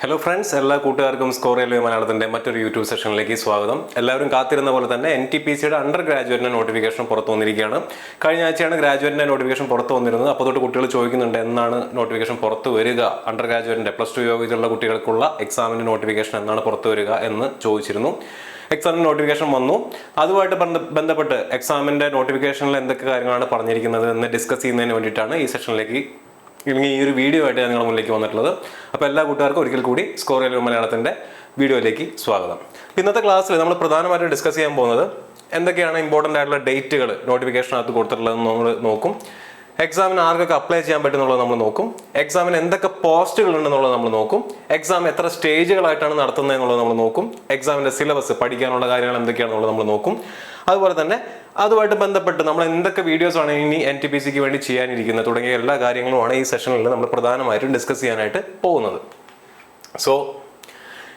Hello friends, എല്ലാ കൂട്ടുകാർക്കും score railway മലയാളത്തിൻ്റെ മറ്റൊരു യൂട്യൂബ് സെഷനിലേക്ക് സ്വാഗതം. എല്ലാവരും കാത്തിരുന്ന പോലെ തന്നെ NTPCയുടെ അണ്ടർ ഗ്രാജുവേറ്റിൻ്റെ നോട്ടിഫിക്കേഷൻ പുറത്തു വന്നിരിക്കുകയാണ്. കഴിഞ്ഞ ആഴ്ചയാണ് ഗ്രാജുവേറ്റിൻ്റെ നോട്ടിഫിക്കേഷൻ പുറത്തു വന്നിരുന്നത്. അപ്പോൾ തൊട്ട് കുട്ടികൾ ചോദിക്കുന്നുണ്ട് എന്നാണ് നോട്ടിഫിക്കേഷൻ പുറത്തു വരിക, അണ്ടർ ഗ്രാജുവേറ്റിൻ്റെ +2 യോഗ്യതയുള്ള കുട്ടികൾക്കുള്ള എക്സാമിൻ്റെ നോട്ടിഫിക്കേഷൻ എന്നാണ് പുറത്തു വരിക എന്ന് ചോദിച്ചിരുന്നു. എക്സാമിൻ്റെ നോട്ടിഫിക്കേഷൻ വന്നു. അതുമായിട്ട് ബന്ധപ്പെട്ട് എക്സാമിൻ്റെ നോട്ടിഫിക്കേഷനിൽ എന്തൊക്കെ കാര്യങ്ങളാണ് പറഞ്ഞിരിക്കുന്നത് എന്ന് ഡിസ്കസ് ചെയ്യുന്നതിന് വേണ്ടിയിട്ടാണ് ഈ സെഷനിലേക്ക് ഇല്ലെങ്കിൽ ഈ ഒരു വീഡിയോ ആയിട്ട് നിങ്ങളുടെ മുന്നിലേക്ക് വന്നിട്ടുള്ളത്. അപ്പോൾ എല്ലാ കൂട്ടുകാർക്കും ഒരിക്കൽ കൂടി സ്കോർ റെയിൽവേ മലയാളത്തിൻ്റെ വീഡിയോയിലേക്ക് സ്വാഗതം. ഇന്നത്തെ ക്ലാസ്സിൽ നമ്മൾ പ്രധാനമായിട്ടും ഡിസ്കസ് ചെയ്യാൻ പോകുന്നത് എന്തൊക്കെയാണ് ഇമ്പോർട്ടൻ്റ് ആയിട്ടുള്ള ഡേറ്റുകൾ നോട്ടിഫിക്കേഷനകത്ത് കൊടുത്തിട്ടുള്ളതെന്ന് നമ്മൾ നോക്കും. എക്സാമിന് ആർക്കൊക്കെ അപ്ലൈ ചെയ്യാൻ പറ്റുന്നുള്ളത് നമ്മൾ നോക്കും. എക്സാമിന് എന്തൊക്കെ പോസ്റ്റുകൾ ഉണ്ടെന്നുള്ളത് നമ്മൾ നോക്കും. എക്സാം എത്ര സ്റ്റേജുകളായിട്ടാണ് നടത്തുന്നത് എന്നുള്ളത് നമ്മൾ നോക്കും. എക്സാമിൻ്റെ സിലബസ്, പഠിക്കാനുള്ള കാര്യങ്ങൾ എന്തൊക്കെയാണെന്നുള്ളത് നമ്മൾ നോക്കും. അതുപോലെ തന്നെ അതുമായിട്ട് ബന്ധപ്പെട്ട് നമ്മൾ എന്തൊക്കെ വീഡിയോസാണ് ഇനി NTPCക്ക് വേണ്ടി ചെയ്യാനിരിക്കുന്നത് തുടങ്ങിയ എല്ലാ കാര്യങ്ങളുമാണ് ഈ സെഷനിൽ നമ്മൾ പ്രധാനമായിട്ടും ഡിസ്കസ് ചെയ്യാനായിട്ട് പോകുന്നത്. സോ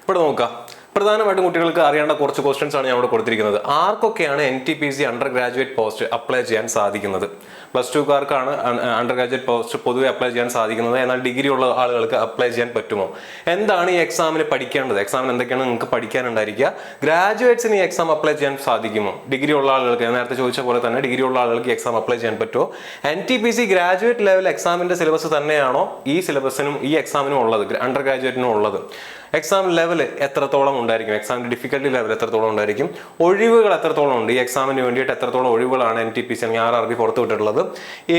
ഇവിടെ നോക്കാം. പ്രധാനമായിട്ടും കുട്ടികൾക്ക് അറിയേണ്ട കുറച്ച് ക്വസ്റ്റ്യൻസ് ആണ് ഞാൻ ഇവിടെ കൊടുത്തിരിക്കുന്നത്. ആർക്കൊക്കെയാണ് NTPC under graduate post apply ചെയ്യാൻ സാധിക്കുന്നത്? +2കാർക്കാണ് അണ്ടർ ഗ്രാജുവേറ്റ് പോസ്റ്റ് പൊതുവെ അപ്ലൈ ചെയ്യാൻ സാധിക്കുന്നത്. എന്നാൽ ഡിഗ്രി ഉള്ള ആളുകൾക്ക് അപ്ലൈ ചെയ്യാൻ പറ്റുമോ? എന്താണ് ഈ എക്സാമിന് പഠിക്കേണ്ടത്? എക്സാമിന് എന്തൊക്കെയാണ് നിങ്ങൾക്ക് പഠിക്കാനുണ്ടായിരിക്കുക? ഗ്രാജുവേറ്റ്സിന് ഈ എക്സാം അപ്ലൈ ചെയ്യാൻ സാധിക്കുമോ? ഡിഗ്രി ഉള്ള ആളുകൾക്ക്, നേരത്തെ ചോദിച്ച പോലെ തന്നെ ഡിഗ്രി ഉള്ള ആളുകൾക്ക് എക്സാം അപ്ലൈ ചെയ്യാൻ പറ്റുമോ? NTPC ഗ്രാജുവേറ്റ് ലെവൽ എക്സാമിന്റെ സിലബസ് തന്നെയാണോ ഈ സിലബസിനും ഈ എക്സാമിനും ഉള്ളത്, അണ്ടർ ഗ്രാജുവേറ്റിനും ഉള്ളത്? എക്സാം ലെവൽ എത്രത്തോളം ഉണ്ടായിരിക്കും? എക്സാമിന്റെ ഡിഫിക്കൽട്ടി ലെവൽ എത്രത്തോളം ഉണ്ടായിരിക്കും? ഒഴിവുകൾ എത്രത്തോളം ഉണ്ട്? ഈ എക്സാമിന് വേണ്ടിയിട്ട് എത്രത്തോളം ഒഴിവുകളാണ് NTPC അല്ലെങ്കിൽ RRB പുറത്തു വിട്ടിട്ടുള്ളത്?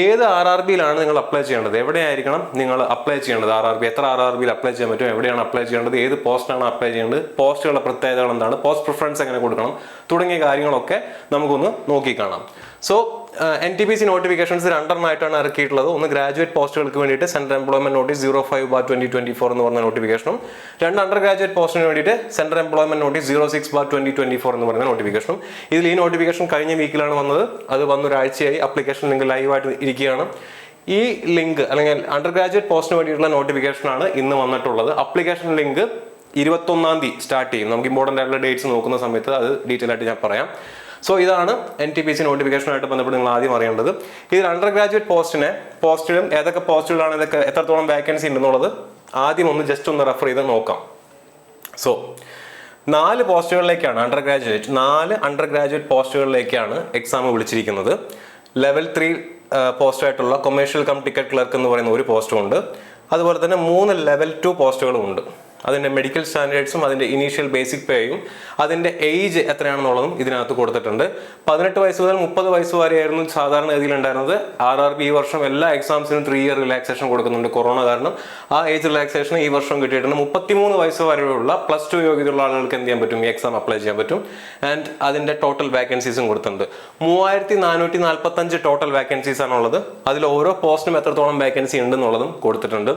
ഏത് RRBയിലാണ് നിങ്ങൾ അപ്ലൈ ചെയ്യേണ്ടത്? എവിടെയായിരിക്കണം നിങ്ങൾ അപ്ലൈ ചെയ്യേണ്ടത്? RRB എത്ര RRBയിൽ അപ്ലൈ ചെയ്യാൻ പറ്റും? എവിടെയാണ് അപ്ലൈ ചെയ്യേണ്ടത്? ഏത് പോസ്റ്റാണ് അപ്ലൈ ചെയ്യേണ്ടത്? പോസ്റ്റുകളുടെ പ്രത്യേകതകൾ എന്താണ്? പോസ്റ്റ് പ്രിഫറൻസ് എങ്ങനെ കൊടുക്കണം? തുടങ്ങിയ കാര്യങ്ങളൊക്കെ നമുക്കൊന്ന് നോക്കിക്കാണാം. സോ NTPC നോട്ടിഫിക്കേഷൻസ് രണ്ടെണ്ണമായിട്ടാണ് ഇറക്കിയിട്ടുള്ളത്. ഒന്ന് ഗ്രാജുവേറ്റ് പോസ്റ്റുകൾക്ക് വേണ്ടിയിട്ട് സെൻട്രൽ എംപ്ലോയ്മെന്റ് നോട്ടീസ് 05/2024 എന്ന് പറഞ്ഞ നോട്ടിഫിക്കേഷനും, രണ്ട് അണ്ടർ ഗ്രാജുവേറ്റ് പോസ്റ്റിന് വേണ്ടിയിട്ട് സെൻട്രൽ എംപ്ലോയ്മെന്റ് നോട്ടീസ് 06/2024 എന്ന് പറഞ്ഞ നോട്ടിഫിക്കേഷനും. ഇതിൽ ഈ നോട്ടിഫിക്കേഷൻ കഴിഞ്ഞ വീക്കിലാണ് വന്നത്. അത് വന്നൊരാഴ്ചയായി. ആപ്ലിക്കേഷൻ ലിങ്ക് ലൈവായിട്ട് ഇരിക്കുകയാണ്. ഈ ലിങ്ക് അല്ലെങ്കിൽ അണ്ടർ ഗ്രാജുവേറ്റ് പോസ്റ്റിന് വേണ്ടിയിട്ടുള്ള നോട്ടിഫിക്കേഷനാണ് ഇന്ന് വന്നിട്ടുള്ളത്. ആപ്ലിക്കേഷൻ ലിങ്ക് 21-ാം തീയതി സ്റ്റാർട്ട് ചെയ്യും. നമുക്ക് ഇമ്പോർട്ടൻ്റ് ആയിട്ടുള്ള ഡേറ്റ്സ് നോക്കുന്ന സമയത്ത് അത് ഡീറ്റെയിൽ ആയിട്ട് ഞാൻ പറയാം. സോ ഇതാണ് NTPC നോട്ടിഫിക്കേഷനായിട്ട് ബന്ധപ്പെട്ട് നിങ്ങൾ ആദ്യം അറിയേണ്ടത്. ഇതിൽ അണ്ടർ ഗ്രാജുവേറ്റ് പോസ്റ്റിലും ഏതൊക്കെ പോസ്റ്റുകളാണ്, ഇതൊക്കെ എത്രത്തോളം വേക്കൻസി ഉണ്ടെന്നുള്ളത് ആദ്യം ജസ്റ്റ് ഒന്ന് റെഫർ ചെയ്ത് നോക്കാം. സോ 4 പോസ്റ്റുകളിലേക്കാണ് നാല് അണ്ടർ ഗ്രാജുവേറ്റ് പോസ്റ്റുകളിലേക്കാണ് എക്സാം വിളിച്ചിരിക്കുന്നത്. ലെവൽ 3 പോസ്റ്റായിട്ടുള്ള കൊമേഴ്ഷ്യൽ കം ടിക്കറ്റ് ക്ലർക്ക് എന്ന് പറയുന്ന ഒരു പോസ്റ്റും ഉണ്ട്. അതുപോലെ തന്നെ 3 ലെവൽ 2 പോസ്റ്റുകളും ഉണ്ട്. അതിൻ്റെ മെഡിക്കൽ സ്റ്റാൻഡേർഡ്സും അതിൻ്റെ ഇനീഷ്യൽ ബേസിക് പേയും അതിൻ്റെ ഏജ് എത്രയാണെന്നുള്ളതും ഇതിനകത്ത് കൊടുത്തിട്ടുണ്ട്. 18 വയസ്സ് മുതൽ 30 വയസ്സ് വരെയായിരുന്നു സാധാരണ ഗതിയിൽ ഉണ്ടായിരുന്നത്. RRB ഈ വർഷം എല്ലാ എക്സാംസിനും 3 ഇയർ റിലാക്സേഷൻ കൊടുക്കുന്നുണ്ട്. കൊറോണ കാരണം ആ ഏജ് റിലാക്സേഷൻ ഈ വർഷം കിട്ടിയിട്ടുണ്ട്. 33 വയസ്സ് വരെയുള്ള +2 യോഗ്യതയുള്ള ആളുകൾക്ക് എന്ത് ചെയ്യാൻ പറ്റും? ഈ എക്സാം അപ്ലൈ ചെയ്യാൻ പറ്റും. ആൻഡ് അതിൻ്റെ ടോട്ടൽ വാക്കൻസീസും കൊടുത്തിട്ടുണ്ട്. 3445 ടോട്ടൽ വാക്കൻസീസ് ആണുള്ളത്. അതിൽ ഓരോ പോസ്റ്റിനും എത്രത്തോളം വാക്കൻസി ഉണ്ടെന്നുള്ളതും കൊടുത്തിട്ടുണ്ട്.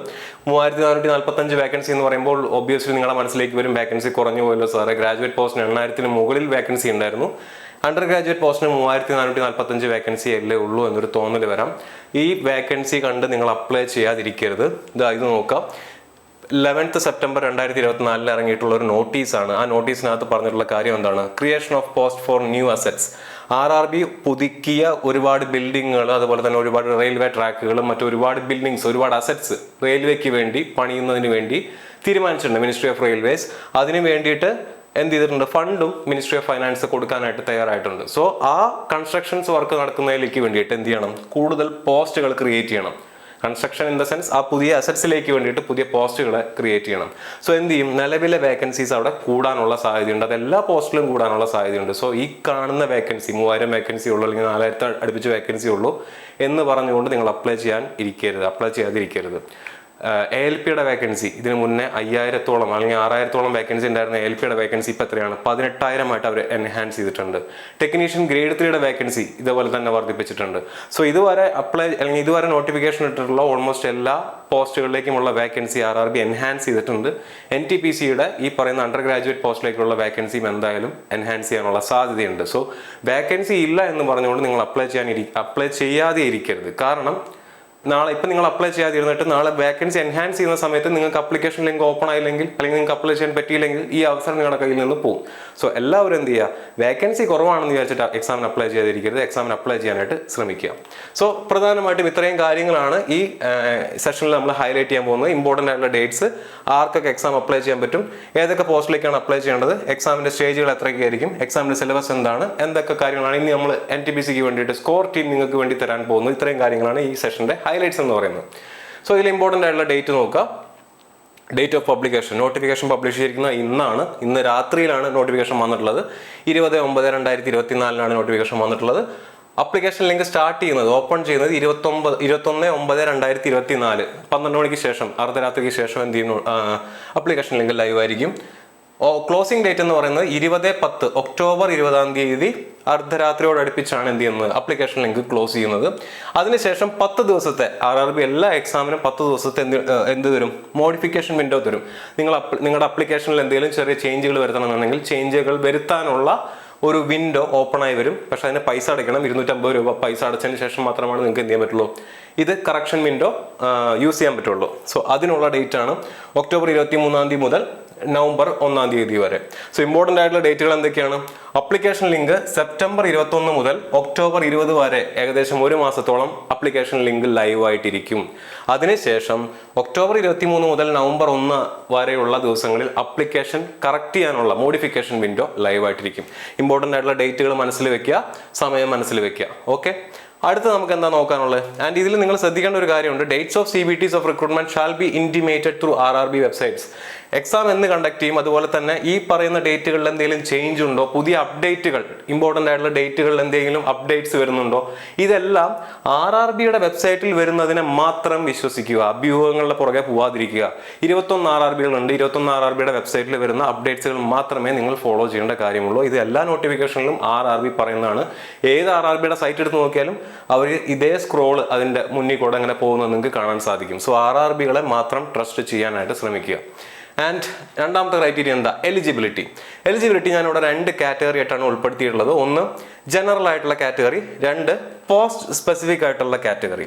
3445 വാക്കൻസി എന്ന് പറയുമ്പോൾ ഒബ്വിയസ്ലി നിങ്ങളുടെ മനസ്സിലേക്ക് വരും, വാക്കൻസി കുറഞ്ഞു പോയല്ലോ സാറേ, ഗ്രാജുവേറ്റ് പോസ്റ്റിന് 8000-ന് മുകളിൽ വാക്കൻസി ഉണ്ടായിരുന്നു, അണ്ടർ ഗ്രാജുവേറ്റ് പോസ്റ്റിന് 3445 വാക്കൻസി അല്ലേ ഉള്ളൂ എന്നൊരു തോന്നൽ വരാം. ഈ വാക്കൻസി കണ്ട് നിങ്ങൾ അപ്ലൈ ചെയ്യാതിരിക്കരുത്. ഇത് നോക്കാം. 11th സെപ്റ്റംബർ 2024 ഇറങ്ങിയിട്ടുള്ള ഒരു നോട്ടീസാണ്. ആ നോട്ടീസിനകത്ത് പറഞ്ഞിട്ടുള്ള കാര്യം എന്താണ്? Creation of post for new assets. RRB പുതുക്കിയ ഒരുപാട് ബിൽഡിങ്ങുകൾ, അതുപോലെ തന്നെ ഒരുപാട് റെയിൽവേ ട്രാക്കുകളും മറ്റൊരുപാട് ബിൽഡിങ്സ്, ഒരുപാട് അസറ്റ്സ് റെയിൽവേക്ക് വേണ്ടി പണിയുന്നതിന് വേണ്ടി തീരുമാനിച്ചിട്ടുണ്ട് മിനിസ്ട്രി ഓഫ് റെയിൽവേസ്. അതിന് വേണ്ടിയിട്ട് എന്ത് ചെയ്തിട്ടുണ്ട്? ഫണ്ടും മിനിസ്ട്രി ഓഫ് ഫൈനാൻസ് കൊടുക്കാനായിട്ട് തയ്യാറായിട്ടുണ്ട്. സോ ആ കൺസ്ട്രക്ഷൻസ് വർക്ക് നടക്കുന്നതിലേക്ക് വേണ്ടിയിട്ട് എന്ത് ചെയ്യണം? കൂടുതൽ പോസ്റ്റുകൾ ക്രിയേറ്റ് ചെയ്യണം. കൺസ്ട്രക്ഷൻ ഇൻ ദ സെൻസ് ആ പുതിയ അസറ്റ്സിലേക്ക് വേണ്ടിയിട്ട് പുതിയ പോസ്റ്റുകളെ ക്രിയേറ്റ് ചെയ്യണം. സോ എന്ത് ചെയ്യും? നിലവിലെ വേക്കൻസീസ് അവിടെ കൂടാനുള്ള സാധ്യതയുണ്ട്. അത് എല്ലാ പോസ്റ്റിലും കൂടാനുള്ള സാധ്യതയുണ്ട്. സോ ഈ കാണുന്ന വേക്കൻസി 3000 വേക്കൻസി ഉള്ളൂ അല്ലെങ്കിൽ 4000 അടുപ്പിച്ച് വേക്കൻസി ഉള്ളൂ എന്ന് പറഞ്ഞുകൊണ്ട് നിങ്ങൾ അപ്ലൈ ചെയ്യാതിരിക്കരുത്. ALPയുടെ വേക്കൻസി ഇതിന് മുന്നേ 5000-ഓളം അല്ലെങ്കിൽ 6000-ഓളം വേക്കൻസി ഉണ്ടായിരുന്ന ALPയുടെ വേക്കൻസി ഇപ്പോൾ എത്രയാണ്? 18000 അവർ എൻഹാൻസ് ചെയ്തിട്ടുണ്ട്. ടെക്നീഷ്യൻ ഗ്രേഡ് 3യുടെ വേക്കൻസി ഇതുപോലെ തന്നെ വർദ്ധിപ്പിച്ചിട്ടുണ്ട്. സോ ഇതുവരെ നോട്ടിഫിക്കേഷൻ ഇട്ടിട്ടുള്ള ഓൾമോസ്റ്റ് എല്ലാ പോസ്റ്റുകളിലേക്കുമുള്ള വേക്കൻസി RRB എൻഹാൻസ് ചെയ്തിട്ടുണ്ട്. NTPCയുടെ ഈ പറയുന്ന അണ്ടർ ഗ്രാജുവേറ്റ് പോസ്റ്റിലേക്കുള്ള വേക്കൻസിയും എന്തായാലും എൻഹാൻസ് ചെയ്യാനുള്ള സാധ്യതയുണ്ട്. സോ വേക്കൻസി ഇല്ല എന്ന് പറഞ്ഞുകൊണ്ട് നിങ്ങൾ അപ്ലൈ ചെയ്യാതെ ഇരിക്കരുത്. കാരണം നാളെ ഇപ്പം നിങ്ങൾ അപ്ലൈ ചെയ്യാതിരുന്നിട്ട് നാളെ വേക്കൻസി എൻഹാൻസ് ചെയ്യുന്ന സമയത്ത് നിങ്ങൾക്ക് അപ്ലിക്കേഷൻ ലിങ്ക് ഓപ്പൺ ആയില്ലെങ്കിൽ അല്ലെങ്കിൽ നിങ്ങൾക്ക് അപ്ലൈ ചെയ്യാൻ പറ്റിയില്ലെങ്കിൽ ഈ അവസരം നിങ്ങളുടെ കയ്യിൽ നിന്ന് പോകും. സോ എല്ലാവരും എന്ത് ചെയ്യുക? വേക്കൻസി കുറവാണെന്ന് വിചാരിച്ചിട്ട് എക്സാമിന് അപ്ലൈ ചെയ്യാതിരിക്കരുത്. എക്സാമിന് അപ്ലൈ ചെയ്യാനായിട്ട് ശ്രമിക്കുക. സോ പ്രധാനമായിട്ടും ഇത്രയും കാര്യങ്ങളാണ് ഈ സെഷനിൽ നമ്മൾ ഹൈലൈറ്റ് ചെയ്യാൻ പോകുന്നത്. ഇമ്പോർട്ടൻ്റ് ആയിട്ടുള്ള ഡേറ്റ്സ്, ആർക്കൊക്കെ എക്സാം അപ്ലൈ ചെയ്യാൻ പറ്റും, ഏതൊക്കെ പോസ്റ്റിലേക്കാണ് അപ്ലൈ ചെയ്യേണ്ടത്, എക്സാമിന്റെ സ്റ്റേജുകൾ എത്രയൊക്കെയായിരിക്കും, എക്സാമിന്റെ സിലബസ് എന്താണ്, എന്തൊക്കെ കാര്യങ്ങളാണ് ഇനി നമ്മൾ NTPCക്ക് വേണ്ടിയിട്ട് സ്കോർ ടീം നിങ്ങൾക്ക് വേണ്ടി തരാൻ പോകുന്നത്. ഇത്രയും കാര്യങ്ങളാണ് ഈ സെഷന്റെ ഹൈലൈറ്റ്സ് എന്ന് പറയുന്നത്. സോ ഇതിൽ ഇമ്പോർട്ടൻ്റ് ആയിട്ടുള്ള ഡേറ്റ് നോക്കുക. Date of publication, notification publish ചെയ്തിരിക്കുന്ന ഇന്ന് രാത്രിയിലാണ് നോട്ടിഫിക്കേഷൻ വന്നിട്ടുള്ളത്. 20/9/2024 നോട്ടിഫിക്കേഷൻ വന്നിട്ടുള്ളത്. അപ്ലിക്കേഷൻ ലിങ്ക് സ്റ്റാർട്ട് ചെയ്യുന്നത്, ഓപ്പൺ ചെയ്യുന്നത് 21/9/2024 12 മണിക്ക് ശേഷം, അർദ്ധരാത്രിക്ക് ശേഷം എന്ത് ചെയ്യുന്നു, അപ്ലിക്കേഷൻ ലിങ്ക് ലൈവ് ആയിരിക്കും. ക്ലോസിംഗ് ഡേറ്റ് എന്ന് പറയുന്നത് 20/10 ഒക്ടോബർ 20 അർദ്ധരാത്രിയോട് അടുപ്പിച്ചാണ് എന്ത് ചെയ്യുന്നത്, അപ്ലിക്കേഷൻ ലിങ്ക് ക്ലോസ് ചെയ്യുന്നത്. അതിനുശേഷം 10 ദിവസത്തെ RRB എല്ലാ എക്സാമിനും 10 ദിവസത്തെ എന്ത് തരും, മോഡിഫിക്കേഷൻ വിൻഡോ തരും. നിങ്ങളുടെ അപ്ലിക്കേഷനിൽ എന്തെങ്കിലും ചെറിയ ചേഞ്ചുകൾ വരുത്തണമെന്നുണ്ടെങ്കിൽ ചേഞ്ചുകൾ വരുത്താനുള്ള ഒരു വിൻഡോ ഓപ്പൺ ആയി വരും. പക്ഷെ അതിന് പൈസ അടയ്ക്കണം. 250 രൂപ പൈസ അടച്ചതിന് ശേഷം മാത്രമാണ് നിങ്ങൾക്ക് എന്ത് ചെയ്യാൻ പറ്റുള്ളൂ, ഇത് കറക്ഷൻ വിൻഡോ യൂസ് ചെയ്യാൻ പറ്റുള്ളൂ. സോ അതിനുള്ള ഡേറ്റ് ആണ് ഒക്ടോബർ 23 മുതൽ നവംബർ 1 വരെ. സോ ഇമ്പോർട്ടൻ്റ് ആയിട്ടുള്ള ഡേറ്റുകൾ എന്തൊക്കെയാണ്? അപ്ലിക്കേഷൻ ലിങ്ക് സെപ്റ്റംബർ 21 മുതൽ ഒക്ടോബർ 20 വരെ ഏകദേശം 1 മാസത്തോളം അപ്ലിക്കേഷൻ ലിങ്ക് ലൈവ് ആയിട്ടിരിക്കും. അതിനുശേഷം ഒക്ടോബർ 23 മുതൽ നവംബർ 1 വരെയുള്ള ദിവസങ്ങളിൽ അപ്ലിക്കേഷൻ കറക്റ്റ് ചെയ്യാനുള്ള മോഡിഫിക്കേഷൻ വിൻഡോ ലൈവ് ആയിട്ടിരിക്കും. ഇമ്പോർട്ടൻ്റ് ആയിട്ടുള്ള ഡേറ്റുകൾ മനസ്സിൽ വെക്കുക, സമയം മനസ്സിൽ വെക്കുക. ഓക്കെ, അടുത്ത് നമുക്ക് എന്താ നോക്കാനുള്ളത്? ആൻഡ് ഇതിൽ നിങ്ങൾ ശ്രദ്ധിക്കേണ്ട ഒരു കാര്യമുണ്ട്. Dates of CBTs of recruitment shall be intimated through RRB websites. Exam എന്ന് കണ്ടക്ട് ചെയ്യും, അതുപോലെ തന്നെ ഈ പറയുന്ന ഡേറ്റുകളിൽ എന്തെങ്കിലും ചേഞ്ച് ഉണ്ടോ, പുതിയ അപ്ഡേറ്റുകൾ, ഇമ്പോർട്ടൻ്റ് ആയിട്ടുള്ള ഡേറ്റുകളിൽ എന്തെങ്കിലും അപ്ഡേറ്റ്സ് വരുന്നുണ്ടോ, ഇതെല്ലാം RRBയുടെ വെബ്സൈറ്റിൽ വരുന്നതിനെ മാത്രം വിശ്വസിക്കുക. അഭ്യൂഹങ്ങളുടെ പുറകെ പോവാതിരിക്കുക. 21 RRBകളുണ്ട്. 21 RRBയുടെ വെബ്സൈറ്റിൽ വരുന്ന അപ്ഡേറ്റ്സുകൾ മാത്രമേ നിങ്ങൾ ഫോളോ ചെയ്യേണ്ട കാര്യമുള്ളൂ. ഇത് എല്ലാ നോട്ടിഫിക്കേഷനിലും RRB പറയുന്നതാണ്. ഏത് RRBയുടെ സൈറ്റ് എടുത്ത് നോക്കിയാലും അവർ ഇതേ സ്ക്രോള് അതിൻ്റെ മുന്നിൽ കൂടെ അങ്ങനെ പോകുന്നത് നിങ്ങൾക്ക് കാണാൻ സാധിക്കും. സോ RRBകളെ മാത്രം ട്രസ്റ്റ് ചെയ്യാനായിട്ട് ശ്രമിക്കുക. ആൻഡ് രണ്ടാമത്തെ ക്രൈറ്റീരിയ എന്താ? എലിജിബിലിറ്റി ഞാനിവിടെ 2 കാറ്റഗറി ആയിട്ടാണ് ഉൾപ്പെടുത്തിയിട്ടുള്ളത്. ഒന്ന് ജനറൽ ആയിട്ടുള്ള കാറ്റഗറി, 2 പോസ്റ്റ് സ്പെസിഫിക് ആയിട്ടുള്ള കാറ്റഗറി.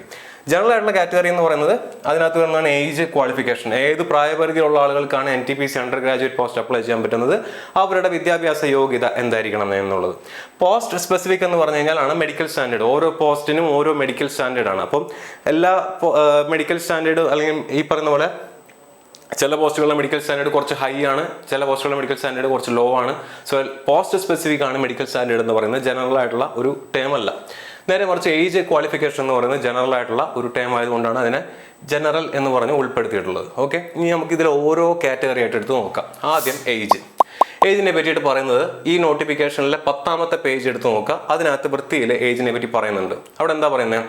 ജനറൽ ആയിട്ടുള്ള കാറ്റഗറി എന്ന് പറയുന്നത് അതിനകത്ത് വരുന്നതാണ് ഏജ് ക്വാളിഫിക്കേഷൻ. ഏത് പ്രായപരിധിയിലുള്ള ആളുകൾക്കാണ് NTPC under graduate post apply ചെയ്യാൻ പറ്റുന്നത്, അവരുടെ വിദ്യാഭ്യാസ യോഗ്യത എന്തായിരിക്കണം എന്നുള്ളത്. പോസ്റ്റ് സ്പെസിഫിക് എന്ന് പറഞ്ഞു കഴിഞ്ഞാലാണ് മെഡിക്കൽ സ്റ്റാൻഡേർഡ്. ഓരോ പോസ്റ്റിനും ഓരോ മെഡിക്കൽ സ്റ്റാൻഡേർഡ് ആണ്. അപ്പം എല്ലാ മെഡിക്കൽ സ്റ്റാൻഡേർഡ് അല്ലെങ്കിൽ ഈ പറയുന്ന പോലെ ചില പോസ്റ്റുകളുടെ മെഡിക്കൽ സ്റ്റാൻഡേർഡ് കുറച്ച് ഹൈ ആണ്, ചില പോസ്റ്റുകളുടെ മെഡിക്കൽ സ്റ്റാൻഡേർഡ് കുറച്ച് ലോ ആണ്. സോ പോസ്റ്റ് സ്പെസിഫിക് ആണ് മെഡിക്കൽ സ്റ്റാൻഡേർഡ് എന്ന് പറയുന്നത്, ജനറൽ ആയിട്ടുള്ള ഒരു ടേം അല്ല. നേരെ മറിച്ച് ഏജ് ക്വാളിഫിക്കേഷൻ എന്ന് പറയുന്നത് ജനറൽ ആയിട്ടുള്ള ഒരു ടേം ആയതുകൊണ്ടാണ് അതിനെ ജനറൽ എന്ന് പറഞ്ഞ് ഉൾപ്പെടുത്തിയിട്ടുള്ളത്. ഓക്കെ, ഇനി നമുക്ക് ഇതിൽ ഓരോ കാറ്റഗറി ആയിട്ട് എടുത്ത് നോക്കാം. ആദ്യം ഏജിനെ പറ്റിയിട്ട് പറയുന്നത് ഈ നോട്ടിഫിക്കേഷനിലെ 10ാമത്തെ പേജ് എടുത്ത് നോക്കുക. അതിനകത്ത് വൃത്തിയിൽ ഏജിനെ പറ്റി പറയുന്നുണ്ട്. അവിടെ എന്താ പറയുന്നത്?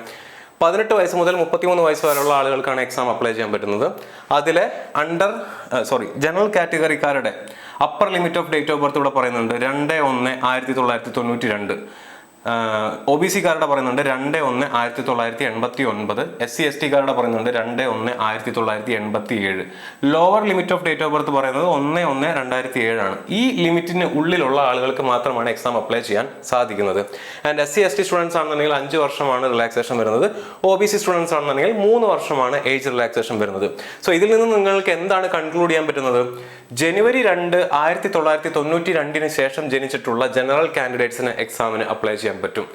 18 വയസ്സ് മുതൽ 33 വയസ്സ് വരെയുള്ള ആളുകൾക്കാണ് എക്സാം അപ്ലൈ ചെയ്യാൻ പറ്റുന്നത്. അതിലെ ജനറൽ കാറ്റഗറിക്കാരുടെ upper limit of date of birth ഇവിടെ പറയുന്നുണ്ട് 2/1/1992. OBC കാരുടെ പറയുന്നുണ്ട് 2/1/1989. SC/ST കാരുടെ പറയുന്നുണ്ട് 2/1/1987. Lower limit of date of birth പറയുന്നത് 1/1/2007 ആണ്. ഈ ലിമിറ്റിന് ഉള്ളിലുള്ള ആളുകൾക്ക് മാത്രമാണ് എക്സാം അപ്ലൈ ചെയ്യാൻ സാധിക്കുന്നത്. ആൻഡ് SC/ST സ്റ്റുഡൻസ് ആണെന്നുണ്ടെങ്കിൽ 5 വർഷമാണ് റിലാക്സേഷൻ വരുന്നത്. OBC സ്റ്റുഡൻസ് ആണെന്നുണ്ടെങ്കിൽ 3 വർഷമാണ് ഏജ് റിലാക്സേഷൻ വരുന്നത്. സോ ഇതിൽ നിന്ന് നിങ്ങൾക്ക് എന്താണ് കൺക്ലൂഡ് ചെയ്യാൻ പറ്റുന്നത്? ജനുവരി 2, 1992 ശേഷം ജനിച്ചിട്ടുള്ള ജനറൽ കാൻഡിഡേറ്റ്സിന് എക്സാമിന് അപ്ലൈ ചെയ്യാൻ പറ്റും.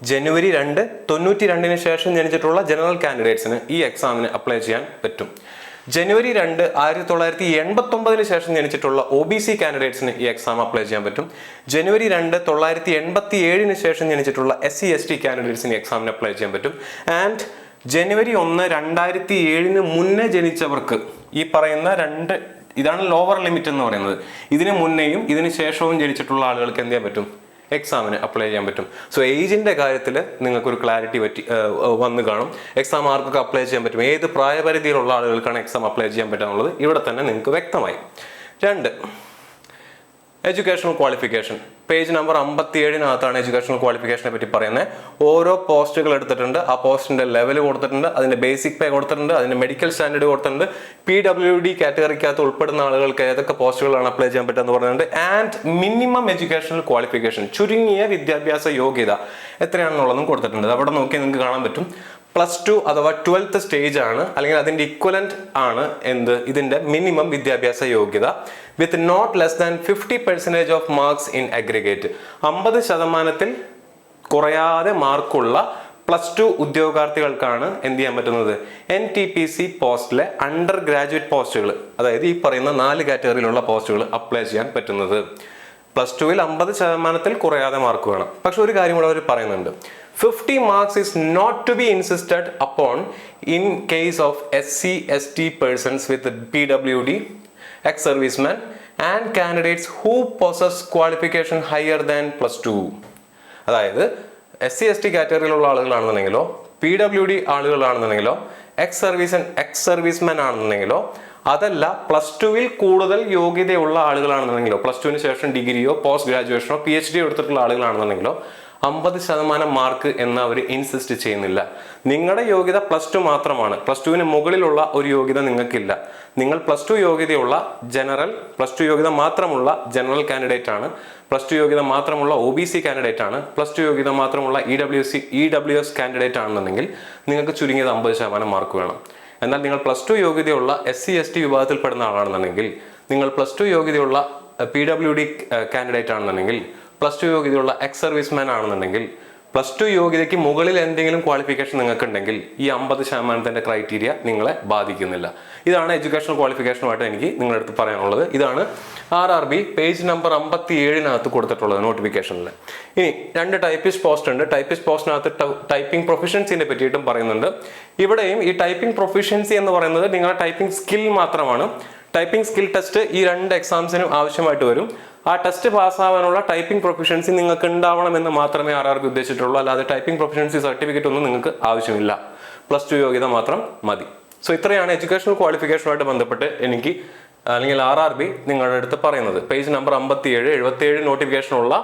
ജനുവരി 2, 1992 ശേഷം ജനിച്ചിട്ടുള്ള ജനറൽ കാൻഡിഡേറ്റ്സിന് ഈ എക്സാമിന് അപ്ലൈ ചെയ്യാൻ പറ്റും. ജനുവരി 2, 1989 ശേഷം ജനിച്ചിട്ടുള്ള OBC കാൻഡിഡേറ്റ്സിന് ഈ എക്സാം അപ്ലൈ ചെയ്യാൻ പറ്റും. ജനുവരി 2, 1987 ശേഷം ജനിച്ചിട്ടുള്ള SC/ST കാൻഡിഡേറ്റ്സിന് എക്സാമിന് അപ്ലൈ ചെയ്യാൻ പറ്റും. ആൻഡ് ജനുവരി 1, 2007 മുന്നേ ജനിച്ചവർക്ക് ഈ പറയുന്ന ഇതാണ് ലോവർ ലിമിറ്റ് എന്ന് പറയുന്നത്. ഇതിന് മുന്നേയും ഇതിന് ശേഷവും ജനിച്ചിട്ടുള്ള ആളുകൾക്ക് എന്ത് ചെയ്യാൻ പറ്റും? എക്സാമിന് അപ്ലൈ ചെയ്യാൻ പറ്റും. സോ ഏജിന്റെ കാര്യത്തിൽ നിങ്ങൾക്കൊരു ക്ലാരിറ്റി വന്ന് കാണും. എക്സാം ആർക്കൊക്കെ അപ്ലൈ ചെയ്യാൻ പറ്റും, ഏത് പ്രായപരിധിയിലുള്ള ആളുകൾക്കാണ് എക്സാം അപ്ലൈ ചെയ്യാൻ പറ്റുക എന്നുള്ളത് ഇവിടെ തന്നെ നിങ്ങൾക്ക് വ്യക്തമായി. 2, educational qualification. Page number 57 educational ക്വാളിഫിക്കേഷനെ പറ്റി പറയുന്നത്. ഓരോ പോസ്റ്റുകൾ എടുത്തിട്ടുണ്ട്, ആ പോസ്റ്റിന്റെ ലെവൽ കൊടുത്തിട്ടുണ്ട്, അതിന്റെ ബേസിക് പേ കൊടുത്തിട്ടുണ്ട്, അതിന്റെ മെഡിക്കൽ സ്റ്റാൻഡേർഡ് കൊടുത്തിട്ടുണ്ട്, PWD കാറ്റഗറിക്കകത്ത് ഉൾപ്പെടുന്ന ആളുകൾക്ക് ഏതൊക്കെ പോസ്റ്റുകളാണ് അപ്ലൈ ചെയ്യാൻ പറ്റുക എന്ന് പറയുന്നുണ്ട്. ആൻഡ് മിനിമം എഡ്യൂക്കേഷണൽ ക്വാളിഫിക്കേഷൻ, ചുരുങ്ങിയ വിദ്യാഭ്യാസ യോഗ്യത എത്രയാണെന്നുള്ളതും കൊടുത്തിട്ടുണ്ട്. അവിടെ നോക്കി നിങ്ങൾക്ക് കാണാൻ പറ്റും. +2 അഥവാ 12th സ്റ്റേജ് ആണ്, അല്ലെങ്കിൽ അതിന്റെ ഇക്വലന്റ് ആണ് ഇതിന്റെ മിനിമം വിദ്യാഭ്യാസ യോഗ്യത. With not less than 50% of marks in aggregate. 50% കുറയാതെ മാർക്കുള്ള +2 ഉദ്യോഗാർത്ഥികൾക്കാണ് എന്ത് ചെയ്യാൻ പറ്റുന്നത്, NTPC പോസ്റ്റിലെ അണ്ടർ ഗ്രാജുവേറ്റ് പോസ്റ്റുകൾ, അതായത് ഈ പറയുന്ന 4 കാറ്റഗറിയിലുള്ള പോസ്റ്റുകൾ അപ്ലൈ ചെയ്യാൻ പറ്റുന്നത്. +2-ൽ 50% കുറയാതെ മാർക്ക് വേണം. പക്ഷെ ഒരു കാര്യം കൂടെ അവർ പറയുന്നുണ്ട്, 50 marks is not to be insisted upon in case of SC/ST persons with PWD, ex-servicemen and candidates who possess qualification higher than +2. അതായത് SC/ST കാറ്റഗറിയിലുള്ള ആളുകളാണെന്നുണ്ടെങ്കിലോ PWD ആളുകളാണെന്നുണ്ടെങ്കിലോ എക്സ് സർവീസ്മെൻ അതല്ല +2-ൽ കൂടുതൽ യോഗ്യതയുള്ള ആളുകളാണെന്നുണ്ടെങ്കിലോ, +2-ന് ശേഷം ഡിഗ്രിയോ പോസ്റ്റ് ഗ്രാജുവേഷനോ PhD എടുത്തിട്ടുള്ള ആളുകളാണെന്നുണ്ടെങ്കിലോ 50% മാർക്ക് എന്ന് അവർ ഇൻസിസ്റ്റ് ചെയ്യുന്നില്ല. നിങ്ങളുടെ യോഗ്യത +2 മാത്രമാണ്. +2-ന് മുകളിലുള്ള ഒരു യോഗ്യത നിങ്ങൾക്കില്ല. നിങ്ങൾ +2 യോഗ്യതയുള്ള +2 യോഗ്യത മാത്രമുള്ള ജനറൽ കാൻഡിഡേറ്റ് ആണ്, +2 യോഗ്യത മാത്രമുള്ള OBC കാൻഡിഡേറ്റ് ആണ്, +2 യോഗ്യത മാത്രമുള്ള EWS കാൻഡിഡേറ്റ് ആണെന്നുണ്ടെങ്കിൽ നിങ്ങൾക്ക് ചുരുങ്ങിയത് 50% മാർക്ക് വേണം. എന്നാൽ നിങ്ങൾ +2 യോഗ്യതയുള്ള SC/ST വിഭാഗത്തിൽപ്പെടുന്ന ആളാണെന്നുണ്ടെങ്കിൽ, നിങ്ങൾ +2 യോഗ്യതയുള്ള PWD കാൻഡിഡേറ്റ് ആണെന്നുണ്ടെങ്കിൽ, +2 യോഗ്യതയുള്ള എക്സ്-സർവീസ്മാൻ ആണെന്നുണ്ടെങ്കിൽ, +2 യോഗ്യതയ്ക്ക് മുകളിൽ എന്തെങ്കിലും ക്വാളിഫിക്കേഷൻ നിങ്ങൾക്കുണ്ടെങ്കിൽ ഈ 50% ക്രൈറ്റീരിയ നിങ്ങളെ ബാധിക്കുന്നില്ല. ഇതാണ് എഡ്യൂക്കേഷണൽ ക്വാളിഫിക്കേഷനുമായിട്ട് എനിക്ക് നിങ്ങളുടെ അടുത്ത് പറയാനുള്ളത്. ഇതാണ് RRB പേജ് നമ്പർ 57-നകത്ത് കൊടുത്തിട്ടുള്ളത് നോട്ടിഫിക്കേഷനിൽ. ഇനി 2 ടൈപ്പിസ്റ്റ് പോസ്റ്റ് ഉണ്ട്. ടൈപ്പിസ്റ്റ് പോസ്റ്റിനകത്ത് ടൈപ്പിംഗ് പ്രൊഫിഷ്യൻസിനെ പറ്റിയിട്ടും പറയുന്നുണ്ട്. ഇവിടെയും ഈ ടൈപ്പിംഗ് പ്രൊഫിഷ്യൻസി എന്ന് പറയുന്നത് നിങ്ങളുടെ ടൈപ്പിംഗ് സ്കിൽ മാത്രമാണ്. ടൈപ്പിംഗ് സ്കിൽ ടെസ്റ്റ് ഈ 2 എക്സാംസിനും ആവശ്യമായിട്ട് വരും. ആ ടെസ്റ്റ് പാസ്സാവാനുള്ള ടൈപ്പിംഗ് പ്രൊഫിഷ്യൻസി നിങ്ങൾക്ക് ഉണ്ടാവണമെന്ന് മാത്രമേ RRB ഉദ്ദേശിച്ചിട്ടുള്ളൂ. അല്ലാതെ ടൈപ്പിംഗ് പ്രൊഫിഷ്യൻസി സർട്ടിഫിക്കറ്റ് ഒന്നും നിങ്ങൾക്ക് ആവശ്യമില്ല. +2 യോഗ്യത മാത്രം മതി. സോ ഇത്രയാണ് എഡ്യൂക്കേഷണൽ ക്വാളിഫിക്കേഷനുമായിട്ട് ബന്ധപ്പെട്ട് എനിക്ക് അല്ലെങ്കിൽ RRB നിങ്ങളുടെ അടുത്ത് പറയുന്നത്. പേജ് നമ്പർ 77 നോട്ടിഫിക്കേഷനുള്ള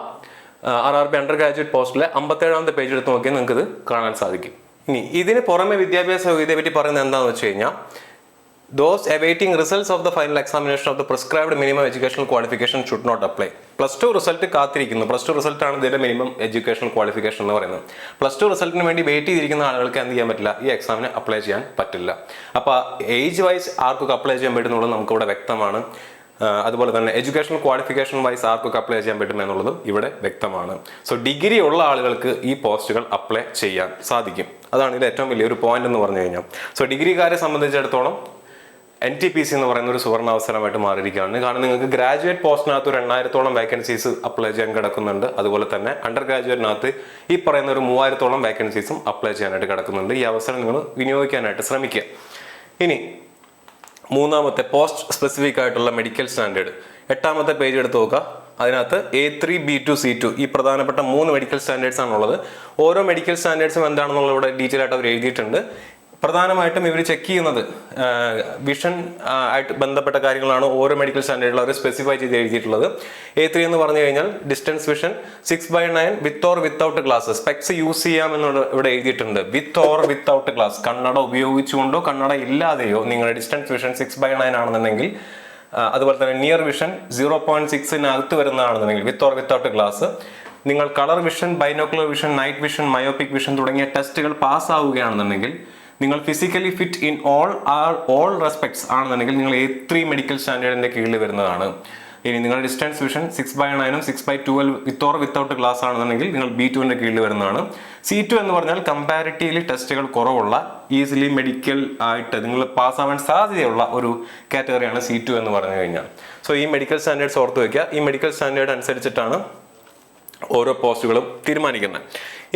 RRB അണ്ടർ ഗ്രാജുവേറ്റ് പോസ്റ്റിലെ 57-ാമത്തെ പേജ് എടുത്ത് നോക്കിയാൽ നിങ്ങൾക്ക് ഇത് കാണാൻ സാധിക്കും. ഇനി ഇതിന് പുറമെ വിദ്യാഭ്യാസ യോഗ്യതയെ പറ്റി പറയുന്നത് എന്താണെന്ന് വെച്ച് കഴിഞ്ഞാൽ, those awaiting results of the final examination of the prescribed minimum educational qualification should not apply. +2 result കാത്തിരിക്കുന്നു. +2 റിസൾട്ട് ആണ് ഇതിന്റെ മിനിമം എഡ്യൂക്കേഷണൽ ക്വാളിഫിക്കേഷൻ എന്ന് പറയുന്നത്. +2 റിസൾട്ടിന് വേണ്ടി വെയിറ്റ് ചെയ്തിരിക്കുന്ന ആളുകൾക്ക് എന്ത് ചെയ്യാൻ പറ്റില്ല, ഈ എക്സാമിന് അപ്ലൈ ചെയ്യാൻ പറ്റില്ല. അപ്പോൾ ഏജ് വൈസ് ആർക്കൊക്കെ അപ്ലൈ ചെയ്യാൻ പറ്റുന്നുള്ളത് നമുക്കിവിടെ വ്യക്തമാണ്. അതുപോലെ തന്നെ എഡ്യൂക്കേഷണൽ ക്വാളിഫിക്കേഷൻ വൈസ് ആർക്കൊക്കെ അപ്ലൈ ചെയ്യാൻ പറ്റുമെന്നുള്ളതും ഇവിടെ വ്യക്തമാണ്. സോ ഡിഗ്രി ഉള്ള ആളുകൾക്ക് ഈ പോസ്റ്റുകൾ അപ്ലൈ ചെയ്യാൻ സാധിക്കും. അതാണ് ഇതിൽ ഏറ്റവും വലിയൊരു പോയിന്റ് എന്ന് പറഞ്ഞു കഴിഞ്ഞാൽ. സോ ഡിഗ്രിക്കാരെ സംബന്ധിച്ചിടത്തോളം NTPC എന്ന് പറയുന്ന ഒരു സുവർണാവസരമായിട്ട് മാറിയിരിക്കുകയാണ്. കാരണം നിങ്ങൾക്ക് ഗ്രാജുവേറ്റ് പോസ്റ്റിനകത്ത് 2000-ഓളം വേക്കൻസീസ് അപ്ലൈ ചെയ്യാൻ കിടക്കുന്നുണ്ട്. അതുപോലെ തന്നെ അണ്ടർ ഗ്രാജുവേറ്റിനകത്ത് ഈ പറയുന്ന ഒരു 3000-ഓളം വേക്കൻസീസും അപ്ലൈ ചെയ്യാനായിട്ട് കിടക്കുന്നുണ്ട്. ഈ അവസരം നിങ്ങൾ വിനിയോഗിക്കാനായിട്ട് ശ്രമിക്കുക. ഇനി 3-ാമത്തെ പോസ്റ്റ് സ്പെസിഫിക് ആയിട്ടുള്ള മെഡിക്കൽ സ്റ്റാൻഡേർഡ് 8-ാമത്തെ പേജ് എടുത്ത് നോക്കുക. അതിനകത്ത് A3, B2, C2 ഈ പ്രധാനപ്പെട്ട 3 മെഡിക്കൽ സ്റ്റാൻഡേർഡ്സ് ആണുള്ളത്. ഓരോ മെഡിക്കൽ സ്റ്റാൻഡേർഡ്സും എന്താണെന്നുള്ളത് ഇവിടെ ഡീറ്റെയിൽ ആയിട്ട് അവർ എഴുതിയിട്ടുണ്ട്. പ്രധാനമായിട്ടും ഇവർ ചെക്ക് ചെയ്യുന്നത് വിഷൻ ആയിട്ട് ബന്ധപ്പെട്ട കാര്യങ്ങളാണ് ഓരോ മെഡിക്കൽ സ്റ്റാൻഡേർഡിൽ അവർ സ്പെസിഫൈ ചെയ്ത് എഴുതിയിട്ടുള്ളത്. A3 എന്ന് പറഞ്ഞു കഴിഞ്ഞാൽ distance vision 6/9 with or without glass, specs use ചെയ്യാമെന്നുള്ള ഇവിടെ എഴുതിയിട്ടുണ്ട്. വിത്ത് ഓർ വിത്തൗട്ട് ഗ്ലാസ്, കണ്ണട ഉപയോഗിച്ചുകൊണ്ടോ കണ്ണട ഇല്ലാതെയോ നിങ്ങളുടെ ഡിസ്റ്റൻസ് വിഷൻ 6/9 ആണെന്നുണ്ടെങ്കിൽ, അതുപോലെ തന്നെ നിയർ വിഷൻ 0.6-നകത്ത് വരുന്നതാണെന്നുണ്ടെങ്കിൽ വിത്ത് ഓർ വിത്തൗട്ട് ഗ്ലാസ്, നിങ്ങൾ colour vision, binocular vision, night vision, myopic vision തുടങ്ങിയ ടെസ്റ്റുകൾ പാസ്സാവുകയാണെന്നുണ്ടെങ്കിൽ, നിങ്ങൾ physically fit in all respects ആണെന്നുണ്ടെങ്കിൽ നിങ്ങൾ A3 മെഡിക്കൽ സ്റ്റാൻഡേർഡിന്റെ കീഴിൽ വരുന്നതാണ്. ഇനി നിങ്ങളുടെ ഡിസ്റ്റൻസ് വിഷൻ 6/9-ഉം 6/12 വിത്ത് ഓർ വിത്തൗട്ട് ഗ്ലാസ് ആണെന്നുണ്ടെങ്കിൽ നിങ്ങൾ B2-ന്റെ കീഴിൽ വരുന്നതാണ്. C2 എന്ന് പറഞ്ഞാൽ കമ്പാരിറ്റീവ്ലി ടെസ്റ്റുകൾ കുറവുള്ള, ഈസിലി മെഡിക്കൽ ആയിട്ട് നിങ്ങൾ പാസ്സാവാൻ സാധ്യതയുള്ള ഒരു കാറ്റഗറിയാണ് C2 എന്ന് പറഞ്ഞു കഴിഞ്ഞാൽ. സോ ഈ മെഡിക്കൽ സ്റ്റാൻഡേർഡ്സ് ഓർത്ത് വയ്ക്കുക. ഈ മെഡിക്കൽ സ്റ്റാൻഡേർഡ് അനുസരിച്ചിട്ടാണ് ഓരോ പോസ്റ്റുകളും തീരുമാനിക്കുന്നത്.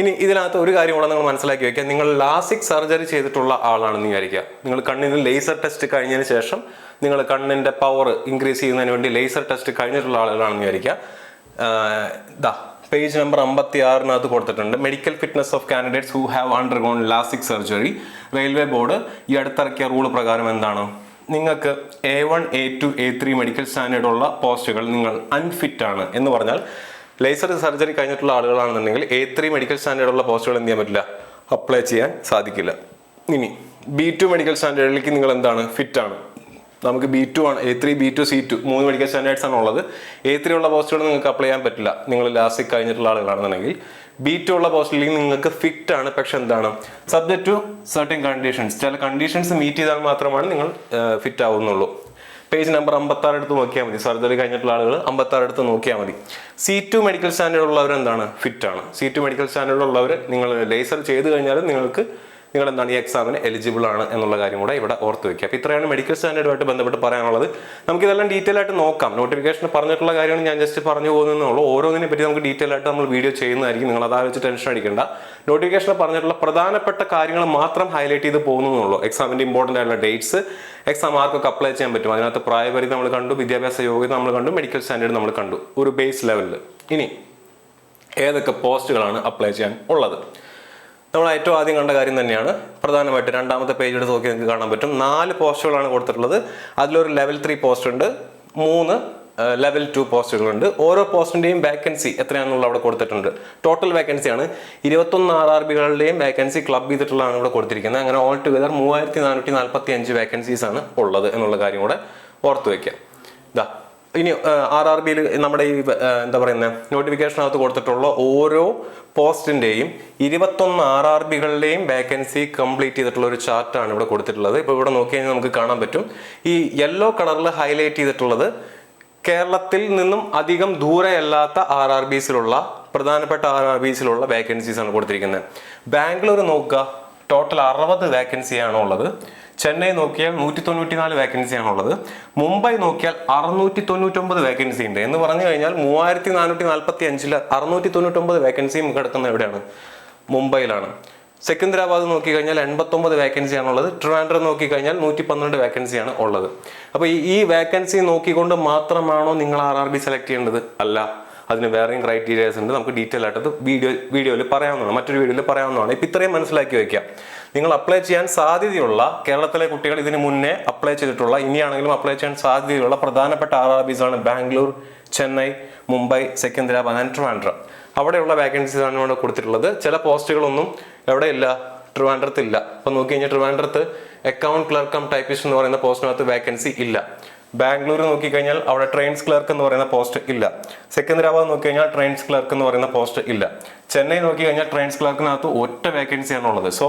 ഇനി ഇതിനകത്ത് ഒരു കാര്യം കൂടെ നിങ്ങൾ മനസ്സിലാക്കി വെക്കുക. നിങ്ങൾ ലാസിക് സർജറി ചെയ്തിട്ടുള്ള ആളാണെന്ന് വിചാരിക്കുക. നിങ്ങൾ കണ്ണിന് ലേസർ ടെസ്റ്റ് കഴിഞ്ഞതിന് ശേഷം നിങ്ങൾ കണ്ണിന്റെ പവർ ഇൻക്രീസ് ചെയ്യുന്നതിന് വേണ്ടി ലേസർ ടെസ്റ്റ് കഴിഞ്ഞിട്ടുള്ള ആളുകളാണെന്ന് വിചാരിക്കുക. പേജ് നമ്പർ 56-നകത്ത് കൊടുത്തിട്ടുണ്ട്. Medical fitness of candidates who have undergone LASIK surgery. Railway board ഈ അടുത്തിറക്കിയ റൂൾ പ്രകാരം എന്താണ്, നിങ്ങൾക്ക് A1, A2, A3 medical standard ഉള്ള പോസ്റ്റുകൾ നിങ്ങൾ അൺഫിറ്റ് ആണ് എന്ന് പറഞ്ഞാൽ, ലേസർ സർജറി കഴിഞ്ഞിട്ടുള്ള ആളുകളാണെന്നുണ്ടെങ്കിൽ A3 മെഡിക്കൽ സ്റ്റാൻഡേർഡുള്ള പോസ്റ്റുകൾ എന്ത് ചെയ്യാൻ പറ്റില്ല, അപ്ലൈ ചെയ്യാൻ സാധിക്കില്ല. ഇനി B2 മെഡിക്കൽ സ്റ്റാൻഡേർഡിലേക്ക് നിങ്ങൾ എന്താണ്, ഫിറ്റ് ആണ്. നമുക്ക് B2 ആണ്, A3, B2, C2 3 medical standards ആണ് ഉള്ളത്. A3 ഉള്ള പോസ്റ്റുകൾ നിങ്ങൾക്ക് അപ്ലൈ ചെയ്യാൻ പറ്റില്ല നിങ്ങൾ ലാസ്റ്റിക് കഴിഞ്ഞിട്ടുള്ള ആളുകളാണെന്നുണ്ടെങ്കിൽ. B2 ഉള്ള പോസ്റ്റിലേക്ക് നിങ്ങൾക്ക് ഫിറ്റ് ആണ്, പക്ഷെ എന്താണ്, സബ്ജക്ട് ടു സർട്ടൻ കണ്ടീഷൻസ്, ചില കണ്ടീഷൻസ് മീറ്റ് ചെയ്താൽ മാത്രമാണ് നിങ്ങൾ ഫിറ്റ് ആവുന്നുള്ളൂ. പേജ് നമ്പർ 56 എടുത്ത് നോക്കിയാൽ മതി. സർജറി കഴിഞ്ഞിട്ടുള്ള ആളുകൾ 56 എടുത്ത് നോക്കിയാൽ മതി. C2 മെഡിക്കൽ സ്റ്റാൻഡേർഡ് ഉള്ളവർ എന്താണ് ഫിറ്റ് ആണ്. C2 മെഡിക്കൽ സ്റ്റാൻഡേർഡ് ഉള്ളവർ നിങ്ങൾ ലേസർ ചെയ്ത് കഴിഞ്ഞാൽ നിങ്ങൾ എന്താണ് ഈ എക്സാമിന് എലിജിബിൾ ആണ് എന്നുള്ള കാര്യം കൂടെ ഇവിടെ ഓർത്ത് വെക്കുക. അപ്പോൾ ഇത്രയാണ് മെഡിക്കൽ സ്റ്റാൻഡേർഡുമായിട്ട് ബന്ധപ്പെട്ട് പറയാനുള്ളത്. നമുക്കിതെല്ലാം ഡീറ്റെയിൽ ആയിട്ട് നോക്കാം. നോട്ടിഫിക്കേഷൻ പറഞ്ഞിട്ടുള്ള കാര്യമാണ് ഞാൻ ജസ്റ്റ് പറഞ്ഞു പോകുന്നതെന്നുള്ളൂ. ഓരോന്നിനെ പറ്റി നമുക്ക് ഡീറ്റെയിൽ ആയിട്ട് നമ്മൾ വീഡിയോ ചെയ്യുന്നതായിരിക്കും. നിങ്ങൾ അതാ വെച്ച് ടെൻഷൻ അടിക്കേണ്ട. നോട്ടിഫിക്കേഷനിൽ പറഞ്ഞിട്ടുള്ള പ്രധാനപ്പെട്ട കാര്യങ്ങൾ മാത്രം ഹൈലൈറ്റ് ചെയ്ത് പോകുന്നുള്ളൂ. എക്സാമിന്റെ ഇമ്പോർട്ടൻ്റ് ആയിട്ടുള്ള ഡേറ്റ്സ്, എക്സാം ആർക്കൊക്കെ അപ്ലൈ ചെയ്യാൻ പറ്റും, അതിനകത്ത് പ്രായപരിധി നമ്മൾ കണ്ടു, വിദ്യാഭ്യാസ യോഗ്യത നമ്മൾ കണ്ടു, മെഡിക്കൽ സ്റ്റാൻഡേർഡ് നമ്മൾ കണ്ടു ഒരു ബേസ് ലെവലിൽ. ഇനി ഏതൊക്കെ പോസ്റ്റുകളാണ് അപ്ലൈ ചെയ്യാൻ ഉള്ളത്? നമ്മൾ ഏറ്റവും ആദ്യം കണ്ട കാര്യം തന്നെയാണ് പ്രധാനമായിട്ട്. രണ്ടാമത്തെ പേജ് എടുത്ത് നോക്കി നിങ്ങൾക്ക് കാണാൻ പറ്റും. 4 പോസ്റ്റുകളാണ് കൊടുത്തിട്ടുള്ളത്. അതിലൊരു ലെവൽ 3 പോസ്റ്റ് ഉണ്ട്, 3 ലെവൽ 2 പോസ്റ്റുകളുണ്ട്. ഓരോ പോസ്റ്റിന്റെയും വേക്കൻസി എത്രയാണെന്നുള്ള അവിടെ കൊടുത്തിട്ടുണ്ട്. ടോട്ടൽ വേക്കൻസിയാണ് 21 RRBകളുടെയും വേക്കൻസി ക്ലബ് ചെയ്തിട്ടുള്ളതാണ് ഇവിടെ കൊടുത്തിരിക്കുന്നത്. അങ്ങനെ ഓൾ ടുഗദർ 3445 വേക്കൻസീസ് ആണ് ഉള്ളത് എന്നുള്ള കാര്യം കൂടെ ഓർത്ത് വയ്ക്കാം. ഇതാ ഇനി RRBയിൽ നമ്മുടെ ഈ എന്താ പറയുന്നത് നോട്ടിഫിക്കേഷനകത്ത് കൊടുത്തിട്ടുള്ള ഓരോ പോസ്റ്റിന്റെയും 21 RRBകളുടെയും വേക്കൻസി കംപ്ലീറ്റ് ചെയ്തിട്ടുള്ള ഒരു ചാർട്ടാണ് ഇവിടെ കൊടുത്തിട്ടുള്ളത്. ഇപ്പോൾ ഇവിടെ നോക്കി കഴിഞ്ഞാൽ നമുക്ക് കാണാൻ പറ്റും. ഈ യെല്ലോ കളറിൽ ഹൈലൈറ്റ് ചെയ്തിട്ടുള്ളത് കേരളത്തിൽ നിന്നും അധികം ദൂരെയല്ലാത്ത RRBസിലുള്ള പ്രധാനപ്പെട്ട RRBസിലുള്ള വേക്കൻസീസ് ആണ് കൊടുത്തിരിക്കുന്നത്. ബാംഗ്ലൂർ നോക്കുക, ടോട്ടൽ 60 വേക്കൻസിയാണ് ഉള്ളത്. ചെന്നൈ നോക്കിയാൽ 194 വേക്കൻസിയാണുള്ളത്. മുംബൈ നോക്കിയാൽ 699 വേക്കൻസി ഉണ്ട്. എന്ന് പറഞ്ഞു കഴിഞ്ഞാൽ 3445 699 വേക്കൻസിയും കിടക്കുന്ന എവിടെയാണ്? മുംബൈയിലാണ്. സെക്കന്ദരാബാദ് നോക്കിക്കഴിഞ്ഞാൽ 89 വേക്കൻസിയാണുള്ളത്. ട്രിവാൻഡ്രം നോക്കിക്കഴിഞ്ഞാൽ 112 വേക്കൻസിയാണ് ഉള്ളത്. അപ്പോൾ ഈ വേക്കൻസി നോക്കിക്കൊണ്ട് മാത്രമാണോ നിങ്ങൾ RRB സെലക്ട് ചെയ്യേണ്ടത്? അല്ല, അതിന് വേറെയും ക്രൈറ്റീരിയാസ് ഉണ്ട്. നമുക്ക് ഡീറ്റെയിൽ ആയിട്ട് വീഡിയോയിൽ പറയാവുന്നതാണ്, മറ്റൊരു വീഡിയോയിൽ പറയാവുന്നതാണ്. ഇപ്പം ഇത്രയും മനസ്സിലാക്കി വയ്ക്കാം. നിങ്ങൾ അപ്ലൈ ചെയ്യാൻ സാധ്യതയുള്ള കേരളത്തിലെ കുട്ടികൾ ഇതിന് മുന്നേ അപ്ലൈ ചെയ്തിട്ടുള്ള, ഇനിയാണെങ്കിലും അപ്ലൈ ചെയ്യാൻ സാധ്യതയുള്ള പ്രധാനപ്പെട്ട RRBs ആണ് ബാംഗ്ലൂർ, ചെന്നൈ, മുംബൈ, സെക്കന്ദരാബാദ് ആൻഡ് ട്രിവാൻഡ്രം. അവിടെയുള്ള വേക്കൻസീസ് ആണ് ഇവിടെ കൊടുത്തിട്ടുള്ളത്. ചില പോസ്റ്റുകളൊന്നും എവിടെയില്ല, ട്രിവാൻഡ്രത്തില്ല. അപ്പം നോക്കി കഴിഞ്ഞാൽ ട്രിവാൻഡ്രത്ത് അക്കൗണ്ട് ക്ലർക്ക് കം ടൈപ്പിസ്റ്റ് എന്ന് പറയുന്ന പോസ്റ്റിനകത്ത് വേക്കൻസി ഇല്ല. ബാംഗ്ലൂർ നോക്കിക്കഴിഞ്ഞാൽ അവിടെ ട്രെയിൻസ് ക്ലർക്ക് എന്ന് പറയുന്ന പോസ്റ്റ് ഇല്ല. സെക്കന്ദരാബാദ് നോക്കിക്കഴിഞ്ഞാൽ ട്രെയിൻസ് ക്ലർക്ക് എന്ന് പറയുന്ന പോസ്റ്റ് ഇല്ല. ചെന്നൈ നോക്കിക്കഴിഞ്ഞാൽ ട്രെയിൻസ് ക്ലർക്കിനകത്ത് ഒറ്റ വേക്കൻസിയാണ് ഉള്ളത്. സോ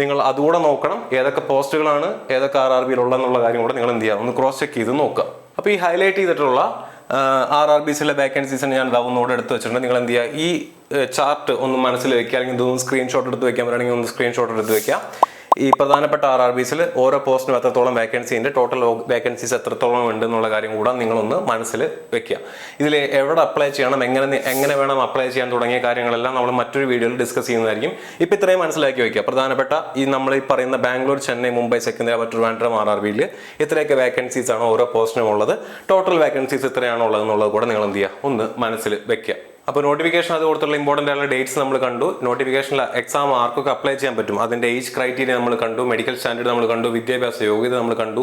നിങ്ങൾ അതുകൂടെ നോക്കണം, ഏതൊക്കെ പോസ്റ്റുകളാണ് ഏതൊക്കെ RRBയിൽ ഉള്ളതെന്നുള്ള കാര്യം കൂടെ നിങ്ങൾ എന്ത് ചെയ്യുക, ഒന്ന് ക്രോസ് ചെക്ക് ചെയ്ത് നോക്കുക. അപ്പോൾ ഈ ഹൈലൈറ്റ് ചെയ്തിട്ടുള്ള RRBസിലെ വേക്കൻസീസിന് ഞാൻ ഒന്നുകൂടെ എടുത്ത് വെച്ചിട്ടുണ്ട്. നിങ്ങൾ എന്ത് ചെയ്യുക, ഈ ചാർട്ട് ഒന്ന് മനസ്സിൽ വെക്കുക, അല്ലെങ്കിൽ ഇതൊന്ന് സ്ക്രീൻഷോട്ട് എടുത്ത് വെക്കാൻ പറയുകയാണെങ്കിൽ ഒന്ന് സ്ക്രീൻഷോട്ട് എടുത്ത് വെക്കുക. ഈ പ്രധാനപ്പെട്ട RRBസിൽ ഓരോ പോസ്റ്റിനും എത്രത്തോളം വേക്കൻസി ഉണ്ട്, ടോട്ടൽ വേക്കൻസീസ് എത്രത്തോളം ഉണ്ട് എന്നുള്ള കാര്യം കൂടെ നിങ്ങളൊന്ന് മനസ്സിൽ വെക്കുക. ഇതിൽ എവിടെ അപ്ലൈ ചെയ്യണം, എങ്ങനെ വേണം അപ്ലൈ ചെയ്യാൻ തുടങ്ങിയ കാര്യങ്ങളെല്ലാം നമ്മൾ മറ്റൊരു വീഡിയോയിൽ ഡിസ്കസ് ചെയ്യുന്നതായിരിക്കും. ഇപ്പം ഇത്രയും മനസ്സിലാക്കി വെക്കുക. പ്രധാനപ്പെട്ട നമ്മൾ ഈ പറയുന്ന ബാംഗ്ലൂർ, ചെന്നൈ, മുംബൈ, സെക്കന്ദരാബാദ്, ട്രിവാൻഡ്രം RRBയിൽ ഇത്രയൊക്കെ വേക്കൻസീസ് ആണ് ഓരോ പോസ്റ്റിനും ഉള്ളത്. ടോട്ടൽ വേക്കൻസീസ് എത്രയാണോ ഉള്ളത് എന്നുള്ളത് കൂടെ നിങ്ങൾ എന്ത് ചെയ്യുക, ഒന്ന് മനസ്സിൽ വെക്കുക. അപ്പോൾ നോട്ടിഫിക്കേഷൻ അത് കൊടുത്തുള്ള ഇമ്പോർട്ടൻ്റ് ആയിട്ടുള്ള ഡേറ്റ്സ് നമ്മൾ കണ്ടു. നോട്ടിഫിക്കേഷനിൽ എക്സാം ആർക്കൊക്കെ അപ്ലൈ ചെയ്യാൻ പറ്റും, അതിൻ്റെ ഏജ് ക്രൈറ്റീരിയ നമ്മൾ കണ്ടു, മെഡിക്കൽ സ്റ്റാൻഡേർഡ് നമ്മൾ കണ്ടു, വിദ്യാഭ്യാസ യോഗ്യത നമ്മൾ കണ്ടു,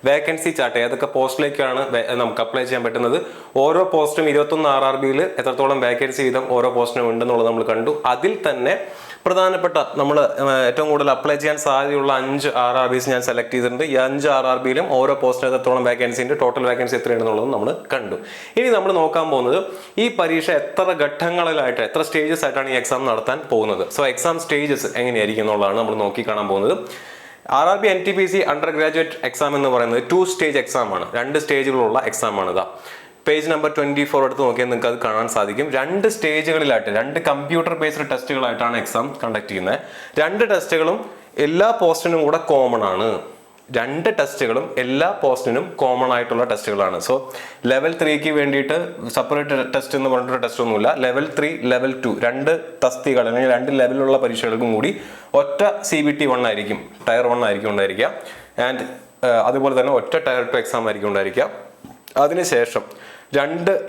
വേക്കൻസി ചാർട്ട് ഏതൊക്കെ പോസ്റ്റിലേക്കാണ് നമുക്ക് അപ്ലൈ ചെയ്യാൻ പറ്റുന്നത്, ഓരോ പോസ്റ്റും 21 RRBയിൽ എത്രത്തോളം വേക്കൻസി വീതം ഓരോ പോസ്റ്റിനും ഉണ്ടെന്നുള്ളത് നമ്മൾ കണ്ടു. അതിൽ തന്നെ പ്രധാനപ്പെട്ട നമ്മൾ ഏറ്റവും കൂടുതൽ അപ്ലൈ ചെയ്യാൻ സാധ്യതയുള്ള 5 RRBs ഞാൻ സെലക്ട് ചെയ്തിട്ടുണ്ട്. ഈ 5 RRBയിലും ഓരോ പോസ്റ്റിന് എത്രത്തോളം വേക്കൻസി ഉണ്ട്, ടോട്ടൽ വേക്കൻസി എത്രയാണെന്നുള്ളത് നമ്മൾ കണ്ടു. ഇനി നമ്മൾ നോക്കാൻ പോകുന്നത് ഈ പരീക്ഷ എത്ര ഘട്ടങ്ങളിലായിട്ട്, എത്ര സ്റ്റേജസ് ആയിട്ടാണ് ഈ എക്സാം നടത്താൻ പോകുന്നത്. സോ എക്സാം സ്റ്റേജസ് എങ്ങനെയായിരിക്കും എന്നുള്ളതാണ് നമ്മൾ നോക്കി കാണാൻ പോകുന്നത്. RRB NTPC under graduate exam എന്ന് പറയുന്നത് 2 സ്റ്റേജ് എക്സാം ആണ്. 2 സ്റ്റേജുകളുള്ള എക്സാം ആണ്. ഇതാ പേജ് നമ്പർ 24 എടുത്ത് നോക്കിയാൽ നിങ്ങൾക്ക് അത് കാണാൻ സാധിക്കും. 2 സ്റ്റേജുകളിലായിട്ട് 2 കമ്പ്യൂട്ടർ ബേസ്ഡ് ടെസ്റ്റുകളായിട്ടാണ് എക്സാം കണ്ടക്ട് ചെയ്യുന്നത്. 2 ടെസ്റ്റുകളും എല്ലാ പോസ്റ്റിനും കൂടെ കോമൺ ആണ്. 2 ടെസ്റ്റുകളും എല്ലാ പോസ്റ്റിനും കോമൺ ആയിട്ടുള്ള ടെസ്റ്റുകളാണ്. സോ ലെവൽ 3ക്ക് വേണ്ടിയിട്ട് സെപ്പറേറ്റ് ടെസ്റ്റ് എന്ന് പറഞ്ഞിട്ടൊരു ടെസ്റ്റ് ഒന്നുമില്ല. ലെവൽ 3, ലെവൽ 2 2 തസ്തികൾ അല്ലെങ്കിൽ 2 ലെവലുള്ള പരീക്ഷകൾക്കും കൂടി ഒറ്റ CBT 1 ആയിരിക്കും, ടയർ 1 ആയിരിക്കും ഉണ്ടായിരിക്കുക. ആൻഡ് അതുപോലെ തന്നെ ഒറ്റ ടയർ 2 എക്സാം ആയിരിക്കും ഉണ്ടായിരിക്കുക. അതിനുശേഷം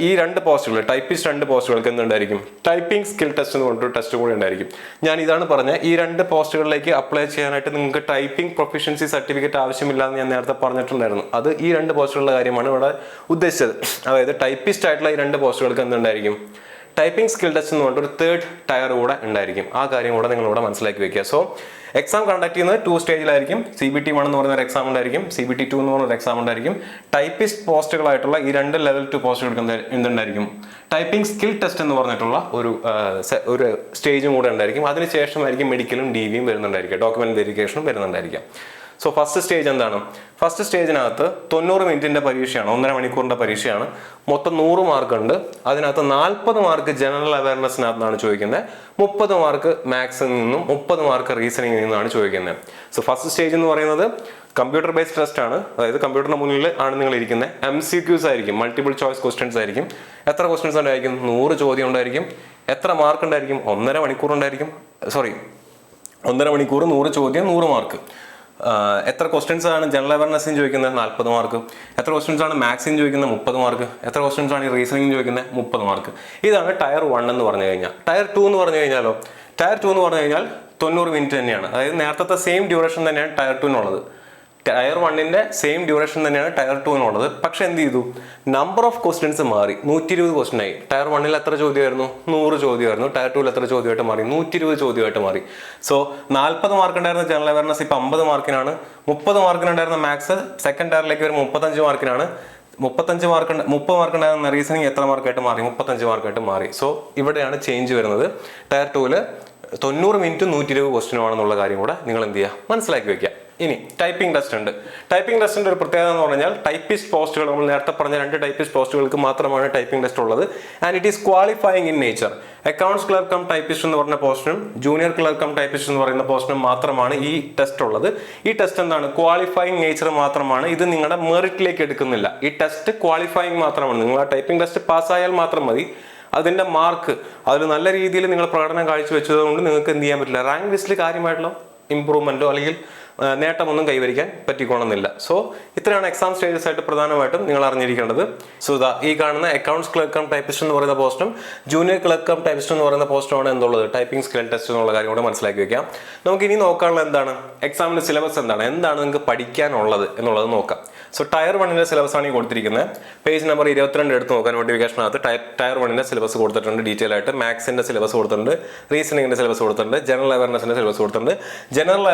ഈ രണ്ട് പോസ്റ്റുകൾ, ടൈപ്പിസ്റ്റ് 2 പോസ്റ്റുകൾക്ക് എന്തുണ്ടായിരിക്കും, ടൈപ്പിംഗ് സ്കിൽ ടെസ്റ്റ് എന്ന് പറഞ്ഞിട്ട് ടെസ്റ്റ് കൂടി ഉണ്ടായിരിക്കും. ഞാൻ ഇതാണ് പറഞ്ഞത്, ഈ 2 പോസ്റ്റുകളിലേക്ക് അപ്ലൈ ചെയ്യാനായിട്ട് നിങ്ങൾക്ക് ടൈപ്പിംഗ് പ്രൊഫഷ്യൻസി സർട്ടിഫിക്കറ്റ് ആവശ്യമില്ല എന്ന് ഞാൻ നേരത്തെ പറഞ്ഞിട്ടുണ്ടായിരുന്നു. അത് ഈ 2 പോസ്റ്റുകളുടെ കാര്യമാണ് ഇവിടെ ഉദ്ദേശിച്ചത്. അതായത് ടൈപ്പിസ്റ്റ് ആയിട്ടുള്ള ഈ 2 പോസ്റ്റുകൾക്ക് എന്തുണ്ടായിരിക്കും, ടൈപ്പിംഗ് സ്കിൽ ടെസ്റ്റ് എന്ന് പറഞ്ഞിട്ട് ഒരു 3rd ടയർ കൂടെ ഉണ്ടായിരിക്കും. ആ കാര്യം കൂടെ നിങ്ങളിവിടെ മനസ്സിലാക്കി വെക്കുക. സോ എക്സാം കണ്ടക്ട് ചെയ്യുന്നത് 2 സ്റ്റേജിലായിരിക്കും. CBT 1 എന്ന് പറയുന്ന ഒരു എക്സാം ഉണ്ടായിരിക്കും, CBT 2 എന്ന് പറയുന്ന ഒരു എക്സാം ഉണ്ടായിരിക്കും. ടൈപ്പിസ്റ്റ് പോസ്റ്റുകളായിട്ടുള്ള ഈ 2 ലെവൽ 2 പോസ്റ്റുകൾക്ക് എന്തുണ്ടായിരിക്കും, ടൈപ്പിംഗ് സ്കിൽ ടെസ്റ്റ് എന്ന് പറഞ്ഞിട്ടുള്ള ഒരു സ്റ്റേജും കൂടെ ഉണ്ടായിരിക്കും. അതിനുശേഷമായിരിക്കും മെഡിക്കലും DVയും വരുന്നുണ്ടായിരിക്കും, ഡോക്യുമെന്റ് വെരിഫിക്കേഷനും വരുന്നുണ്ടായിരിക്കും. സോ ഫസ്റ്റ് സ്റ്റേജ് എന്താണ്? ഫസ്റ്റ് സ്റ്റേജിനകത്ത് 90 മിനിറ്റിന്റെ പരീക്ഷയാണ്, 1.5 മണിക്കൂറിന്റെ പരീക്ഷയാണ്. മൊത്തം 100 മാർക്ക് ഉണ്ട്. അതിനകത്ത് 40 മാർക്ക് ജനറൽ അവയർനെസ്സിനകത്താണ് ചോദിക്കുന്നത്, 30 മാർക്ക് മാത്സിൽ നിന്നും 30 മാർക്ക് റീസണിങ്ങിൽ നിന്നാണ് ചോദിക്കുന്നത്. സോ ഫസ്റ്റ് സ്റ്റേജ് എന്ന് പറയുന്നത് കമ്പ്യൂട്ടർ ബേസ്ഡ് ടെസ്റ്റ് ആണ്. അതായത് കമ്പ്യൂട്ടറിന്റെ മുന്നിൽ ആണ് നിങ്ങൾ ഇരിക്കുന്നത്. MCQs ആയിരിക്കും, മൾട്ടിപ്പിൾ ചോയ്സ് ക്വസ്റ്റ്യൻസ് ആയിരിക്കും. എത്ര ക്വസ്റ്റ്യൻസ് ഉണ്ടായിരിക്കും? 100 ചോദ്യം ഉണ്ടായിരിക്കും. എത്ര മാർക്ക് ഉണ്ടായിരിക്കും? 1.5 മണിക്കൂർ ഉണ്ടായിരിക്കും. 1.5 മണിക്കൂർ, 100 ചോദ്യം, 100 മാർക്ക്. എത്ര ക്വസ്റ്റ്യൻസ് ആണ് ജനറൽ അവയർനെസ്സിന് ചോദിക്കുന്നത്? 40 മാർക്ക്. എത്ര ക്വസ്റ്റ്യൻസ് ആണ് മാത്സിന് ചോദിക്കുന്നത്? 30 മാർക്ക്. എത്ര ക്വസ്റ്റ്യൻസ് ആണ് ഈ റീസണിങ് ചോദിക്കുന്നത്? 30 മാർക്ക്. ഇതാണ് ടയർ 1 എന്ന് പറഞ്ഞു കഴിഞ്ഞാൽ. ടയർ 2 എന്ന് പറഞ്ഞു കഴിഞ്ഞാലോ? ടയർ 2 എന്ന് പറഞ്ഞു കഴിഞ്ഞാൽ 90 മിനിറ്റ് തന്നെയാണ്. അതായത് നേരത്തെ സെയിം ഡ്യൂറേഷൻ തന്നെയാണ് ടയർ 2-നുള്ളത്. ടയർ 1-ന്റെ സെയിം ഡ്യൂറേഷൻ തന്നെയാണ് ടയർ 2-നുള്ളത്. പക്ഷെ എന്ത് ചെയ്തു? നമ്പർ ഓഫ് ക്വസ്റ്റ്യൻസ് മാറി. 120 ക്വസ്റ്റ്യൻ ആയി. ടയർ 1-ൽ എത്ര ചോദ്യമായിരുന്നു? 100 ചോദ്യമായിരുന്നു. ടയർ 2-ൽ എത്ര ചോദ്യമായിട്ട് മാറി? 120 ചോദ്യമായിട്ട് മാറി. സോ 40 മാർക്ക് ഉണ്ടായിരുന്ന ജനറൽ അവയർനെസ് ഇപ്പൊ 50 മാർക്കിനാണ്. 30 മാർക്കിനുണ്ടായിരുന്ന മാത്സ് സെക്കൻഡ് ടയറിലേക്ക് വരുമ്പോൾ 35 മാർക്കിനാണ്. 30 മാർക്ക് ഉണ്ടായിരുന്ന റീസണിങ് എത്ര മാർക്കായിട്ട് മാറി? 35 മാർക്കായിട്ട് മാറി. സോ ഇവിടെയാണ് ചേഞ്ച് വരുന്നത്. ടയർ 2-ൽ 90 മിനിറ്റ് 120 ക്വസ്റ്റ്യൻ ആണെന്നുള്ള കാര്യം കൂടെ നിങ്ങൾ എന്ത് ചെയ്യുക? മനസ്സിലാക്കി വെക്കുക. ഇനി ടൈപ്പിംഗ് ടെസ്റ്റ് ഉണ്ട്. ടൈപ്പിംഗ് ടെസ്റ്റിന്റെ ഒരു പ്രത്യേകത എന്ന് പറഞ്ഞാൽ ടൈപ്പിസ്റ്റ് പോസ്റ്റുകൾ, നമ്മൾ നേരത്തെ പറഞ്ഞ 2 ടൈപ്പിസ്റ്റ് പോസ്റ്റുകൾക്ക് മാത്രമാണ് ടൈപ്പിംഗ് ടെസ്റ്റ് ഉള്ളത്. And it is qualifying in nature. Accounts clerk cum typist എന്ന് പറഞ്ഞ പോസ്റ്റിനും ജൂനിയർ ക്ലർക്ക് കം ടൈപ്പിസ്റ്റ് എന്ന് പറയുന്ന പോസ്റ്റിനും മാത്രമാണ് ഈ ടെസ്റ്റ് ഉള്ളത്. ഈ ടെസ്റ്റ് എന്താണ്? ക്വാളിഫയിങ് നേച്ചർ മാത്രമാണ്. ഇത് നിങ്ങളുടെ മെറിറ്റിലേക്ക് എടുക്കുന്നില്ല. ഈ ടെസ്റ്റ് ക്വാളിഫയിങ് മാത്രമാണ്. നിങ്ങൾ ആ ടൈപ്പിംഗ് ടെസ്റ്റ് പാസ്സായാൽ മാത്രം മതി. അതിന്റെ മാർക്ക്, അതിൽ നല്ല രീതിയിൽ നിങ്ങൾ പ്രകടനം കാഴ്ചവെച്ചതുകൊണ്ട് നിങ്ങൾക്ക് എന്ത് ചെയ്യാൻ പറ്റില്ല? റാങ്ക് ലിസ്റ്റിൽ കാര്യമായിട്ടുള്ള ഇംപ്രൂവ്മെന്റോ അല്ലെങ്കിൽ നേട്ടമൊന്നും കൈവരിക്കാൻ പറ്റിക്കോണമെന്നില്ല. സോ ഇത്രയാണ് എക്സാം സ്റ്റേജസ് ആയിട്ട് പ്രധാനമായിട്ടും നിങ്ങൾ അറിഞ്ഞിരിക്കേണ്ടത്. സോ ഈ കാണുന്ന അക്കൗണ്ട്സ് ക്ലർക്ക് കം ടൈപ്പിസ്റ്റ് എന്ന് പറയുന്ന പോസ്റ്റും ജൂനിയർ ക്ലർക്ക് കം ടൈപ്പിസ്റ്റ് എന്ന് പറയുന്ന പോസ്റ്റുമാണ് എന്തുള്ളത്? ടൈപ്പിംഗ് സ്കിൽ ടെസ്റ്റ് എന്നുള്ള കാര്യം കൂടെ മനസ്സിലാക്കി വെക്കാം. നമുക്ക് ഇനി നോക്കാനുള്ള എന്താണ്? എക്സാമിന്റെ സിലബസ് എന്താണ് നിങ്ങൾക്ക് പഠിക്കാനുള്ളത് എന്നുള്ളത് നോക്കാം. സോ ടയർ 1-ന്റെ സിലബസ് ആണ് ഈ കൊടുത്തിരിക്കുന്നത്. പേജ് നമ്പർ 22 എടുത്ത് നോക്കാൻ നോട്ടിഫിക്കേഷനകത്ത് ടയർ 1-ന്റെ സിലബസ് കൊടുത്തിട്ടുണ്ട്. ഡീറ്റെയിൽ ആയിട്ട് മാത്സിന്റെ സിലബസ് കൊടുത്തിട്ടുണ്ട്, റീസണിങ്ങിന്റെ സിലബസ് കൊടുത്തിട്ടുണ്ട്, ജനറൽ അവയർനെസിന്റെ സിലബസ് കൊടുത്തിട്ടുണ്ട്. ജനറൽ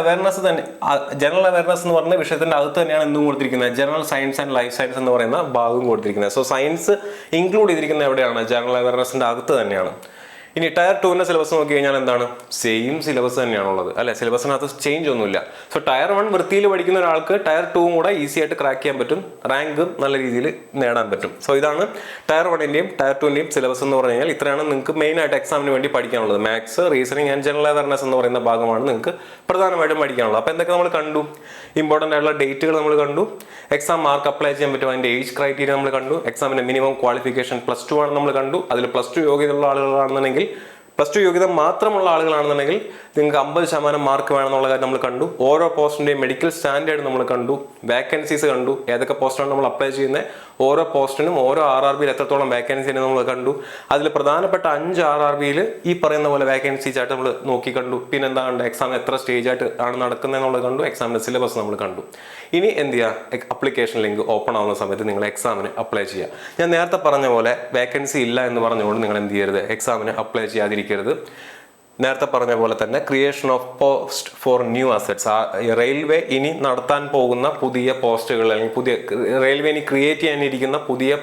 അവയർനെസ് എന്ന് പറഞ്ഞ വിഷയത്തിന്റെ അകത്ത് തന്നെയാണ് എന്തും കൊടുത്തിരിക്കുന്നത്? General science and life science എന്ന് പറയുന്ന ഭാഗം കൊടുത്തിരിക്കുന്നത്. സോ സയൻസ് ഇൻക്ലൂഡ് ചെയ്തിരിക്കുന്നത് എവിടെയാണ്? ജനറൽ അവയർനെസിന്റെ അകത്ത് തന്നെയാണ്. ഇനി ടയർ 2-ന്റെ സിലബസ് നോക്കി കഴിഞ്ഞാൽ എന്താണ്? സെയിം സിലബസ് തന്നെയാണുള്ളത് അല്ലെ? സിലബസിനകത്ത് ചേഞ്ച് ഒന്നുമില്ല. സോ ടയർ 1 വൃത്തിയിൽ പഠിക്കുന്ന ഒരാൾക്ക് ടയർ 2 കൂടെ ഈസി ആയിട്ട് ക്രാക്ക് ചെയ്യാൻ പറ്റും, റാങ്കും നല്ല രീതിയിൽ നേടാൻ പറ്റും. സോ ഇതാണ് ടയർ 1-ന്റെയും ടയർ 2-ന്റെയും സിലബസ് എന്ന് പറഞ്ഞു കഴിഞ്ഞാൽ. ഇത്രയാണ് നിങ്ങൾക്ക് മെയിൻ ആയിട്ട് എക്സാമിന് വേണ്ടി പഠിക്കാനുള്ളത്. Maths, reasoning and general awareness എന്ന് പറയുന്ന ഭാഗമാണ് നിങ്ങൾക്ക് പ്രധാനമായിട്ടും പഠിക്കാനുള്ളത്. അപ്പോൾ എന്തൊക്കെ നമ്മൾ കണ്ടു? ഇമ്പോർട്ടൻ്റ് ആയിട്ടുള്ള ഡേറ്റുകൾ നമ്മൾ കണ്ടു. എക്സാം മാർക്ക് അപ്ലൈ ചെയ്യാൻ പറ്റും, അതിന്റെ ഏജ് ക്രൈറ്റീരിയ നമ്മൾ കണ്ടു. എക്സാമിന്റെ മിനിമം ക്വാളിഫിക്കേഷൻ +2 ആണ് നമ്മൾ കണ്ടു. അതിൽ +2 യോഗ്യതയുള്ള ആളുകളാണെന്നുണ്ടെങ്കിൽ, +2 യോഗ്യത മാത്രമുള്ള ആളുകളാണെന്നുണ്ടെങ്കിൽ നിങ്ങൾക്ക് 50% മാർക്ക് വേണമെന്നുള്ള കാര്യം നമ്മൾ കണ്ടു. ഓരോ പോസ്റ്റിന്റെയും മെഡിക്കൽ സ്റ്റാൻഡേർഡ് നമ്മൾ കണ്ടു. വേക്കൻസീസ് കണ്ടു. ഏതൊക്കെ പോസ്റ്റാണ് നമ്മൾ അപ്ലൈ ചെയ്യുന്നത്, ഓരോ പോസ്റ്റിനും ഓരോ RRBയിൽ എത്രത്തോളം വേക്കൻസി ഉണ്ട് നമ്മൾ കണ്ടു. അതിൽ പ്രധാനപ്പെട്ട 5 RRBയിൽ ഈ പറയുന്ന പോലെ വേക്കൻസീസ് ആയിട്ട് നമ്മൾ നോക്കി കണ്ടു. പിന്നെ എന്താ കണ്ടത്? എക്സാം എത്ര സ്റ്റേജ് ആയിട്ട് ആണ് നടക്കുന്നത് എന്നുള്ളത് കണ്ടു. എക്സാമിന്റെ സിലബസ് നമ്മൾ കണ്ടു. ഇനി എന്ത് ചെയ്യുക? അപ്ലിക്കേഷൻ ലിങ്ക് ഓപ്പൺ ആവുന്ന സമയത്ത് നിങ്ങൾ എക്സാമിന് അപ്ലൈ ചെയ്യുക. ഞാൻ നേരത്തെ പറഞ്ഞ പോലെ വേക്കൻസി ഇല്ല എന്ന് പറഞ്ഞുകൊണ്ട് നിങ്ങൾ എന്ത് ചെയ്യരുത്? എക്സാമിന് അപ്ലൈ ചെയ്യാതിരിക്കരുത്. നേരത്തെ പറഞ്ഞ പോലെ തന്നെ creation of post for new assets, railway ഇനി നടത്താൻ പോകുന്ന പുതിയ പോസ്റ്റുകൾ അല്ലെങ്കിൽ പുതിയ റെയിൽവേ ഇനി ക്രിയേറ്റ് ചെയ്യാനിരിക്കുന്ന പുതിയ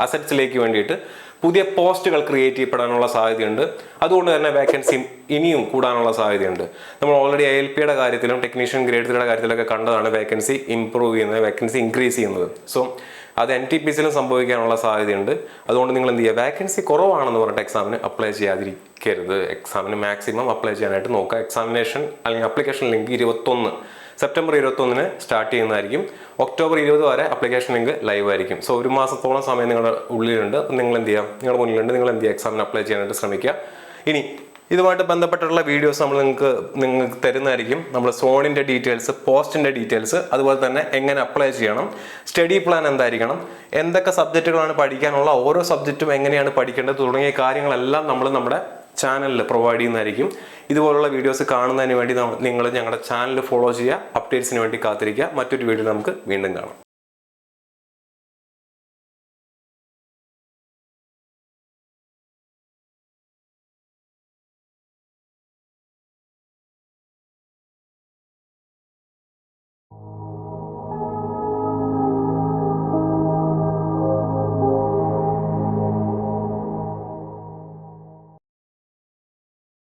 അസറ്റ്സിലേക്ക് വേണ്ടിയിട്ട് പുതിയ പോസ്റ്റുകൾ ക്രിയേറ്റ് ചെയ്യപ്പെടാനുള്ള സാധ്യതയുണ്ട്. അതുകൊണ്ട് തന്നെ വേക്കൻസി ഇനിയും കൂടാനുള്ള സാധ്യതയുണ്ട്. നമ്മൾ ഓൾറെഡി ILP-യുടെ കാര്യത്തിലും ടെക്നീഷ്യൻ ഗ്രേഡ് 3-യുടെ കാര്യത്തിലൊക്കെ കണ്ടതാണ് വേക്കൻസി ഇംപ്രൂവ് ചെയ്യുന്നത്, വേക്കൻസി ഇൻക്രീസ് ചെയ്യുന്നത്. സോ അത് NTPCയിലും സംഭവിക്കാനുള്ള സാധ്യതയുണ്ട്. അതുകൊണ്ട് നിങ്ങൾ എന്ത് ചെയ്യുക? വേക്കൻസി കുറവാണെന്ന് പറഞ്ഞിട്ട് എക്സാമിന് അപ്ലൈ ചെയ്യാതിരിക്കരുത്. എക്സാമിന് മാക്സിമം അപ്ലൈ ചെയ്യാനായിട്ട് നോക്കുക. എക്സാമിനേഷൻ അല്ലെങ്കിൽ അപ്ലിക്കേഷൻ ലിങ്ക് സെപ്റ്റംബർ 21-ന് സ്റ്റാർട്ട് ചെയ്യുന്നതായിരിക്കും. ഒക്ടോബർ 20 വരെ അപ്ലിക്കേഷൻ ലിങ്ക് ലൈവ് ആയിരിക്കും. സോ 1 മാസത്തോളം സമയം നിങ്ങളുടെ ഉള്ളിലുണ്ട്. അപ്പം നിങ്ങൾ എന്ത് ചെയ്യാം? നിങ്ങളുടെ മുന്നിലുണ്ട്. നിങ്ങൾ എന്ത് ചെയ്യുക? എക്സാമിന് അപ്ലൈ ചെയ്യാനായിട്ട് ശ്രമിക്കുക. ഇനി ഇതുമായിട്ട് ബന്ധപ്പെട്ടുള്ള വീഡിയോസ് നമ്മൾ നിങ്ങൾക്ക് തരുന്നതായിരിക്കും. നമ്മൾ സോണിൻ്റെ ഡീറ്റെയിൽസ്, പോസ്റ്റിൻ്റെ ഡീറ്റെയിൽസ്, അതുപോലെ തന്നെ എങ്ങനെ അപ്ലൈ ചെയ്യണം, സ്റ്റഡി പ്ലാൻ എന്തായിരിക്കണം, എന്തൊക്കെ സബ്ജക്റ്റുകളാണ് പഠിക്കാനുള്ള, ഓരോ സബ്ജക്റ്റും എങ്ങനെയാണ് പഠിക്കേണ്ടത് തുടങ്ങിയ കാര്യങ്ങളെല്ലാം നമ്മൾ നമ്മുടെ ചാനലിൽ പ്രൊവൈഡ് ചെയ്യുന്നതായിരിക്കും. ഇതുപോലുള്ള വീഡിയോസ് കാണുന്നതിന് വേണ്ടി നിങ്ങൾ ഞങ്ങളുടെ ചാനൽ ഫോളോ ചെയ്യുക. അപ്ഡേറ്റ്സിന് വേണ്ടി കാത്തിരിക്കുക. മറ്റൊരു വീഡിയോ നമുക്ക് വീണ്ടും കാണാം.